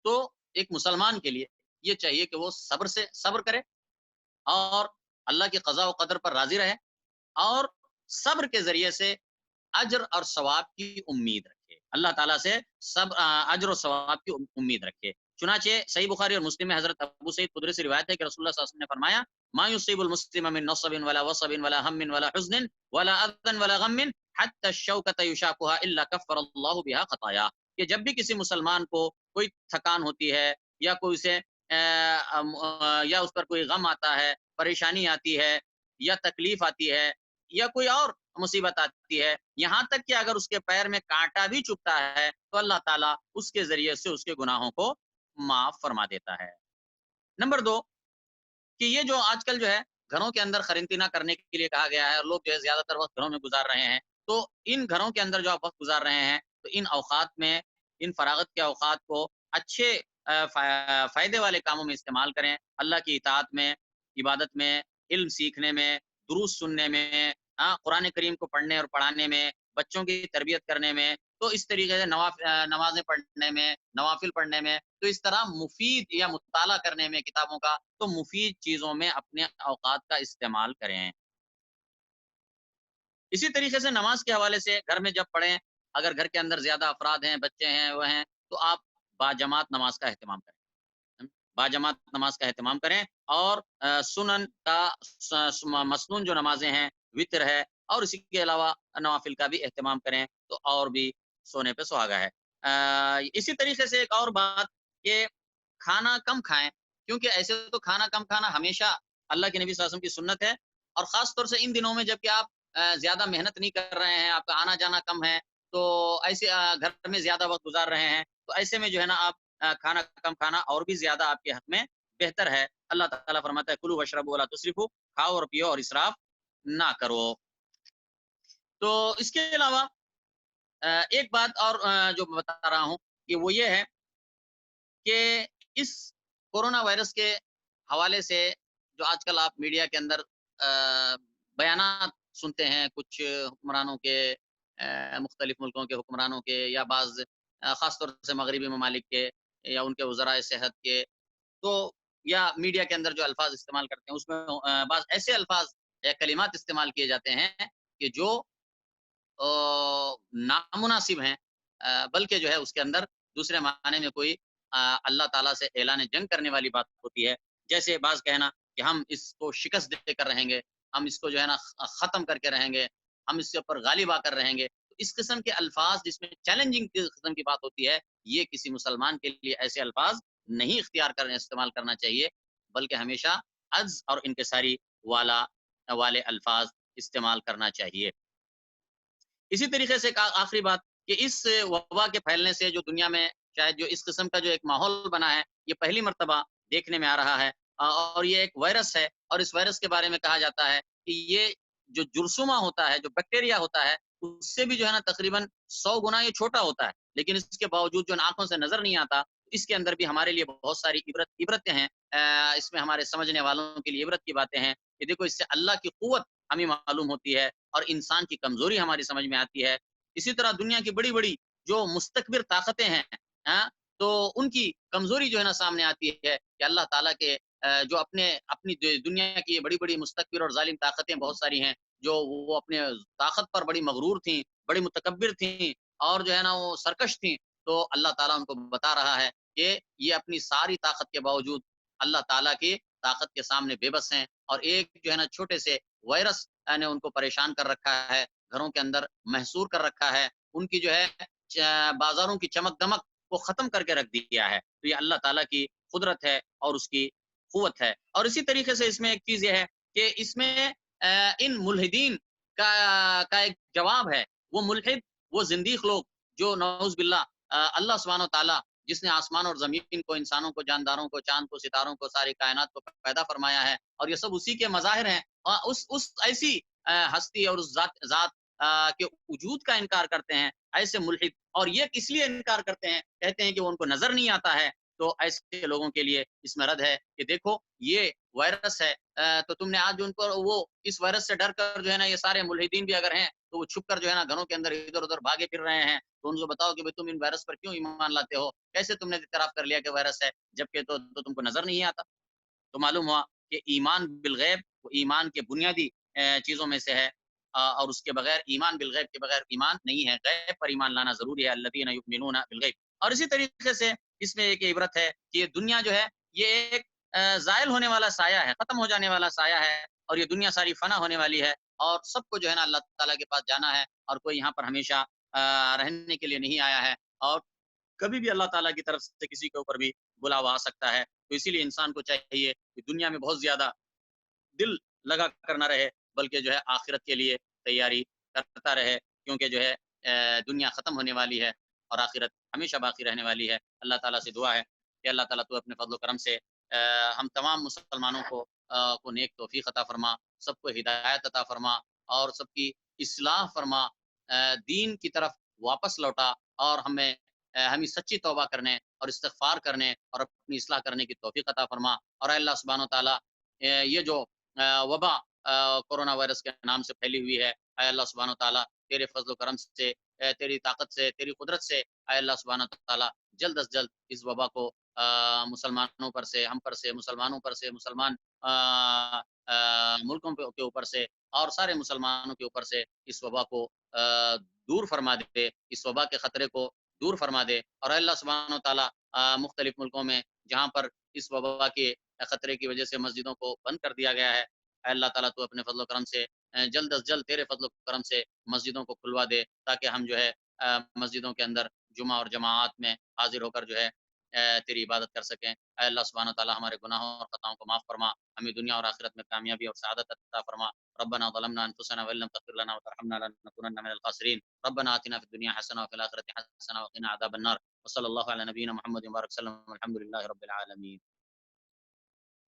تو ایک مسلمان کے لیے یہ چاہیے کہ وہ صبر کرے اور اللہ کی قضاء و قدر پر راضی رہے اور صبر کے ذریعے سے اجر اور ثواب کی امید رکھے، اللہ تعالیٰ سے اجر و ثواب کی امید رکھے. چنانچہ صحیح بخاری اور مسلم میں حضرت ابو سعید خدری سے روایت ہے کہ رسول اللہ صلی اللہ علیہ وسلم نے فرمایا ما يصيب المسلم من نصب ولا وصب ولا هم ولا حزن ولا اذى ولا غم حتى الشوكة يشاكها الا كفر الله بها خطايا، کہ جب بھی کسی مسلمان کو کوئی تھکان ہوتی ہے یا کوئی سے یا اس پر کوئی غم آتا ہے، پریشانی آتی ہے یا تکلیف آتی ہے یا کوئی اور مصیبت آتی ہے، یہاں تک کہ اگر اس کے پیر میں کانٹا بھی چبھتا ہے تو اللہ تعالیٰ اس کے ذریعے سے اس کے گناہوں کو معاف فرما دیتا ہے. نمبر 2 کہ یہ جو آج کل جو ہے گھروں کے اندر قرنطینہ کرنے کے لیے کہا گیا ہے اور لوگ جو ہے زیادہ تر وقت گھروں میں گزار رہے ہیں، تو ان گھروں کے اندر جو آپ وقت گزار رہے ہیں تو ان اوقات میں ان فراغت کے اوقات کو اچھے فائدے والے کاموں میں استعمال کریں. اللہ کی اطاعت میں، عبادت میں، علم سیکھنے میں، دروس سننے میں، ہاں، قرآن کریم کو پڑھنے اور پڑھانے میں، بچوں کی تربیت کرنے میں، تو اس طریقے سے نمازیں پڑھنے میں، نوافل پڑھنے میں، تو اس طرح مفید یا مطالعہ کرنے میں کتابوں کا، تو مفید چیزوں میں اپنے اوقات کا استعمال کریں۔ اسی طریقے سے نماز کے حوالے سے گھر میں جب پڑھیں، اگر گھر کے اندر زیادہ افراد ہیں، بچے ہیں، وہ ہیں، تو آپ باجماعت نماز کا اہتمام کریں۔ باجماعت نماز کا اہتمام کریں اور سنن کا مسنون جو نمازیں ہیں، وتر ہے اور اسی کے علاوہ نوافل کا بھی اہتمام کریں، تو اور بھی سونے پہ سہاگا ہے۔ اسی طریقے سے ایک اور بات کہ کھانا کم کھائیں، کیونکہ ایسے تو کھانا کم کھانا ہمیشہ اللہ کے نبی صلی اللہ علیہ وسلم کی سنت ہے، اور خاص طور سے ان دنوں میں جبکہ آپ زیادہ محنت نہیں کر رہے ہیں، آپ کا آنا جانا کم ہے، تو ایسے گھر میں زیادہ وقت گزار رہے ہیں، تو ایسے میں جو ہے نا آپ کھانا کم کھانا اور بھی زیادہ آپ کے حق میں بہتر ہے۔ اللہ تعالیٰ فرماتا ہے کلوا واشربوا ولا تسرفوا، کھاؤ اور پیو اور اسراف نہ کرو۔ تو اس کے علاوہ ایک بات اور جو میں بتا رہا ہوں کہ وہ یہ ہے کہ اس کورونا وائرس کے حوالے سے جو آج کل آپ میڈیا کے اندر بیانات سنتے ہیں کچھ حکمرانوں کے، مختلف ملکوں کے حکمرانوں کے، یا بعض خاص طور سے مغربی ممالک کے، یا ان کے وزرائے صحت کے، تو یا میڈیا کے اندر جو الفاظ استعمال کرتے ہیں اس میں بعض ایسے الفاظ یا کلمات استعمال کیے جاتے ہیں کہ جو نامناسب ہیں، بلکہ جو ہے اس کے اندر دوسرے معنی میں کوئی اللہ تعالیٰ سے اعلان جنگ کرنے والی بات ہوتی ہے، جیسے بعض کہنا کہ ہم اس کو شکست دے کر رہیں گے، ہم اس کو جو ہے نا ختم کر کے رہیں گے، ہم اس کے اوپر غالب آ کر رہیں گے، تو اس قسم کے الفاظ جس میں چیلنجنگ قسم کی بات ہوتی ہے، یہ کسی مسلمان کے لیے ایسے الفاظ نہیں اختیار کرنے استعمال کرنا چاہیے، بلکہ ہمیشہ عجز اور انکساری والے الفاظ استعمال کرنا چاہیے۔ اسی طریقے سے ایک آخری بات کہ اس وبا کے پھیلنے سے جو دنیا میں شاید جو اس قسم کا جو ایک ماحول بنا ہے، یہ پہلی مرتبہ دیکھنے میں آ رہا ہے، اور یہ ایک وائرس ہے، اور اس وائرس کے بارے میں کہا جاتا ہے کہ یہ جو جرثومہ ہوتا ہے، جو بیکٹیریا ہوتا ہے، اس سے بھی جو ہے نا تقریباً 100 گنا یہ چھوٹا ہوتا ہے، لیکن اس کے باوجود جو آنکھوں سے نظر نہیں آتا، اس کے اندر بھی ہمارے لیے بہت ساری عبرتیں ہیں، اس میں ہمارے سمجھنے والوں کے لیے عبرت کی باتیں ہیں کہ دیکھو اس سے اللہ کی قوت ہمیں معلوم ہوتی ہے اور انسان کی کمزوری ہماری سمجھ میں آتی ہے۔ اسی طرح دنیا کی بڑی بڑی جو مستکبر طاقتیں ہیں، ہاں، تو ان کی کمزوری جو ہے نا سامنے آتی ہے کہ اللہ تعالیٰ کے جو اپنی دنیا کی بڑی بڑی مستکبر اور ظالم طاقتیں بہت ساری ہیں، جو وہ اپنے طاقت پر بڑی مغرور تھیں، بڑی متکبر تھیں، اور جو ہے نا وہ سرکش تھیں، تو اللہ تعالیٰ ان کو بتا رہا ہے کہ یہ اپنی ساری طاقت کے باوجود اللہ تعالیٰ کی طاقت کے سامنے بے بس ہیں، اور ایک جو ہے نا چھوٹے سے وائرس نے ان کو پریشان کر رکھا ہے، گھروں کے اندر محصور کر رکھا ہے، ان کی جو ہے بازاروں کی چمک دمک کو ختم کر کے رکھ دیا ہے، تو یہ اللہ تعالیٰ کی قدرت ہے اور اس کی قوت ہے۔ اور اسی طریقے سے اس میں ایک چیز یہ ہے کہ اس میں ان ملحدین کا ایک جواب ہے، وہ ملحد، وہ زندیق لوگ جو نعوذ باللہ اللہ سبحانہ و تعالیٰ جس نے آسمان اور زمین کو، انسانوں کو، جانداروں کو، چاند کو، ستاروں کو، ساری کائنات کو پیدا فرمایا ہے، اور یہ سب اسی کے مظاہر ہیں، اس ایسی ہستی اور اس ذات کے وجود کا انکار کرتے ہیں ایسے ملحد، اور یہ اس لیے انکار کرتے ہیں، کہتے ہیں کہ وہ ان کو نظر نہیں آتا ہے، تو ایسے لوگوں کے لیے اس میں رد ہے کہ دیکھو یہ وائرس ہے، تو تم نے آج ان کو وہ اس وائرس سے ڈر کر جو ہے نا یہ سارے ملحدین بھی اگر ہیں تو وہ چھپ کر جو ہے نا گھروں کے اندر ادھر ادھر بھاگے پھر رہے ہیں، تو ان کو بتاؤ کہ تم ان وائرس پر کیوں ایمان لاتے ہو، کیسے تم نے اعتراف کر لیا کہ وائرس ہے جبکہ تو تم کو نظر نہیں آتا۔ تو معلوم ہوا کہ ایمان بالغیب وہ ایمان کے بنیادی چیزوں میں سے ہے، اور اس کے بغیر ایمان بالغیب کے بغیر ایمان نہیں ہے، غیب پر ایمان لانا ضروری ہے، الذین یؤمنون بالغیب۔ اور اسی طریقے سے اس میں ایک عبرت ہے کہ یہ دنیا جو ہے یہ ایک زائل ہونے والا سایہ ہے، ختم ہو جانے والا سایہ ہے، اور یہ دنیا ساری فنا ہونے والی ہے، اور سب کو جو ہے نا اللہ تعالیٰ کے پاس جانا ہے، اور کوئی یہاں پر ہمیشہ رہنے کے لیے نہیں آیا ہے، اور کبھی بھی اللہ تعالیٰ کی طرف سے کسی کے اوپر بھی بلاوا آ سکتا ہے، تو اسی لیے انسان کو چاہیے کہ دنیا میں بہت زیادہ دل لگا کر نہ رہے، بلکہ جو ہے آخرت کے لیے تیاری کرتا رہے، کیونکہ جو ہے دنیا ختم ہونے والی ہے اور آخرت ہمیشہ باقی رہنے والی ہے۔ اللہ تعالیٰ سے دعا ہے کہ اللہ تعالیٰ تو اپنے فضل و کرم سے ہم تمام مسلمانوں کو نیک توفیق عطا فرما، سب کو ہدایت عطا فرما، اور سب کی اصلاح فرما، دین کی طرف واپس لوٹا، اور ہمیں سچی توبہ کرنے اور استغفار کرنے اور اپنی اصلاح کرنے کی توفیق عطا فرما، اور اے اللہ سبحانہ و تعالیٰ یہ جو وبا کورونا وائرس کے نام سے پھیلی ہوئی ہے، اے اللہ سبحانہ و تعالیٰ تیرے فضل و کرم سے، تیری طاقت سے، تیری قدرت سے، اے اللہ سبحانہ و تعالیٰ جلد از جلد اس وبا کو مسلمانوں پر سے، ہم پر سے، مسلمانوں پر سے، مسلمان ملکوں کے اوپر سے اور سارے مسلمانوں کے اوپر سے اس وبا کو دور فرما دے، اس وبا کے خطرے کو دور فرما دے، اور اے اللہ سبحانہ و تعالیٰ مختلف ملکوں میں جہاں پر اس وبا کے خطرے کی وجہ سے مسجدوں کو بند کر دیا گیا ہے، اے اللہ تعالیٰ تو اپنے فضل و کرم سے جلد از جلد تیرے فضل و کرم سے مسجدوں کو کھلوا دے، تاکہ ہم جو ہے مسجدوں کے اندر جمعہ اور جماعات میں حاضر ہو کر جو ہے تیری عبادت کر سکیں۔ اے اللہ سبحانہ و تعالیٰ ہمارے گناہوں اور خطاؤں کو معاف فرما، ہمیں دنیا اور آخرت میں کامیابی اور سعادت عطا فرما۔ ربنا ظلمنا انفسنا وان لم تغفر لنا وترحمنا لنكونن من الخاسرين، ربنا آتنا في الدنيا حسنة وفي الآخرة حسنة وقنا عذاب النار، وصلى الله على نبينا محمد وبارك وسلم، والحمد لله رب العالمين۔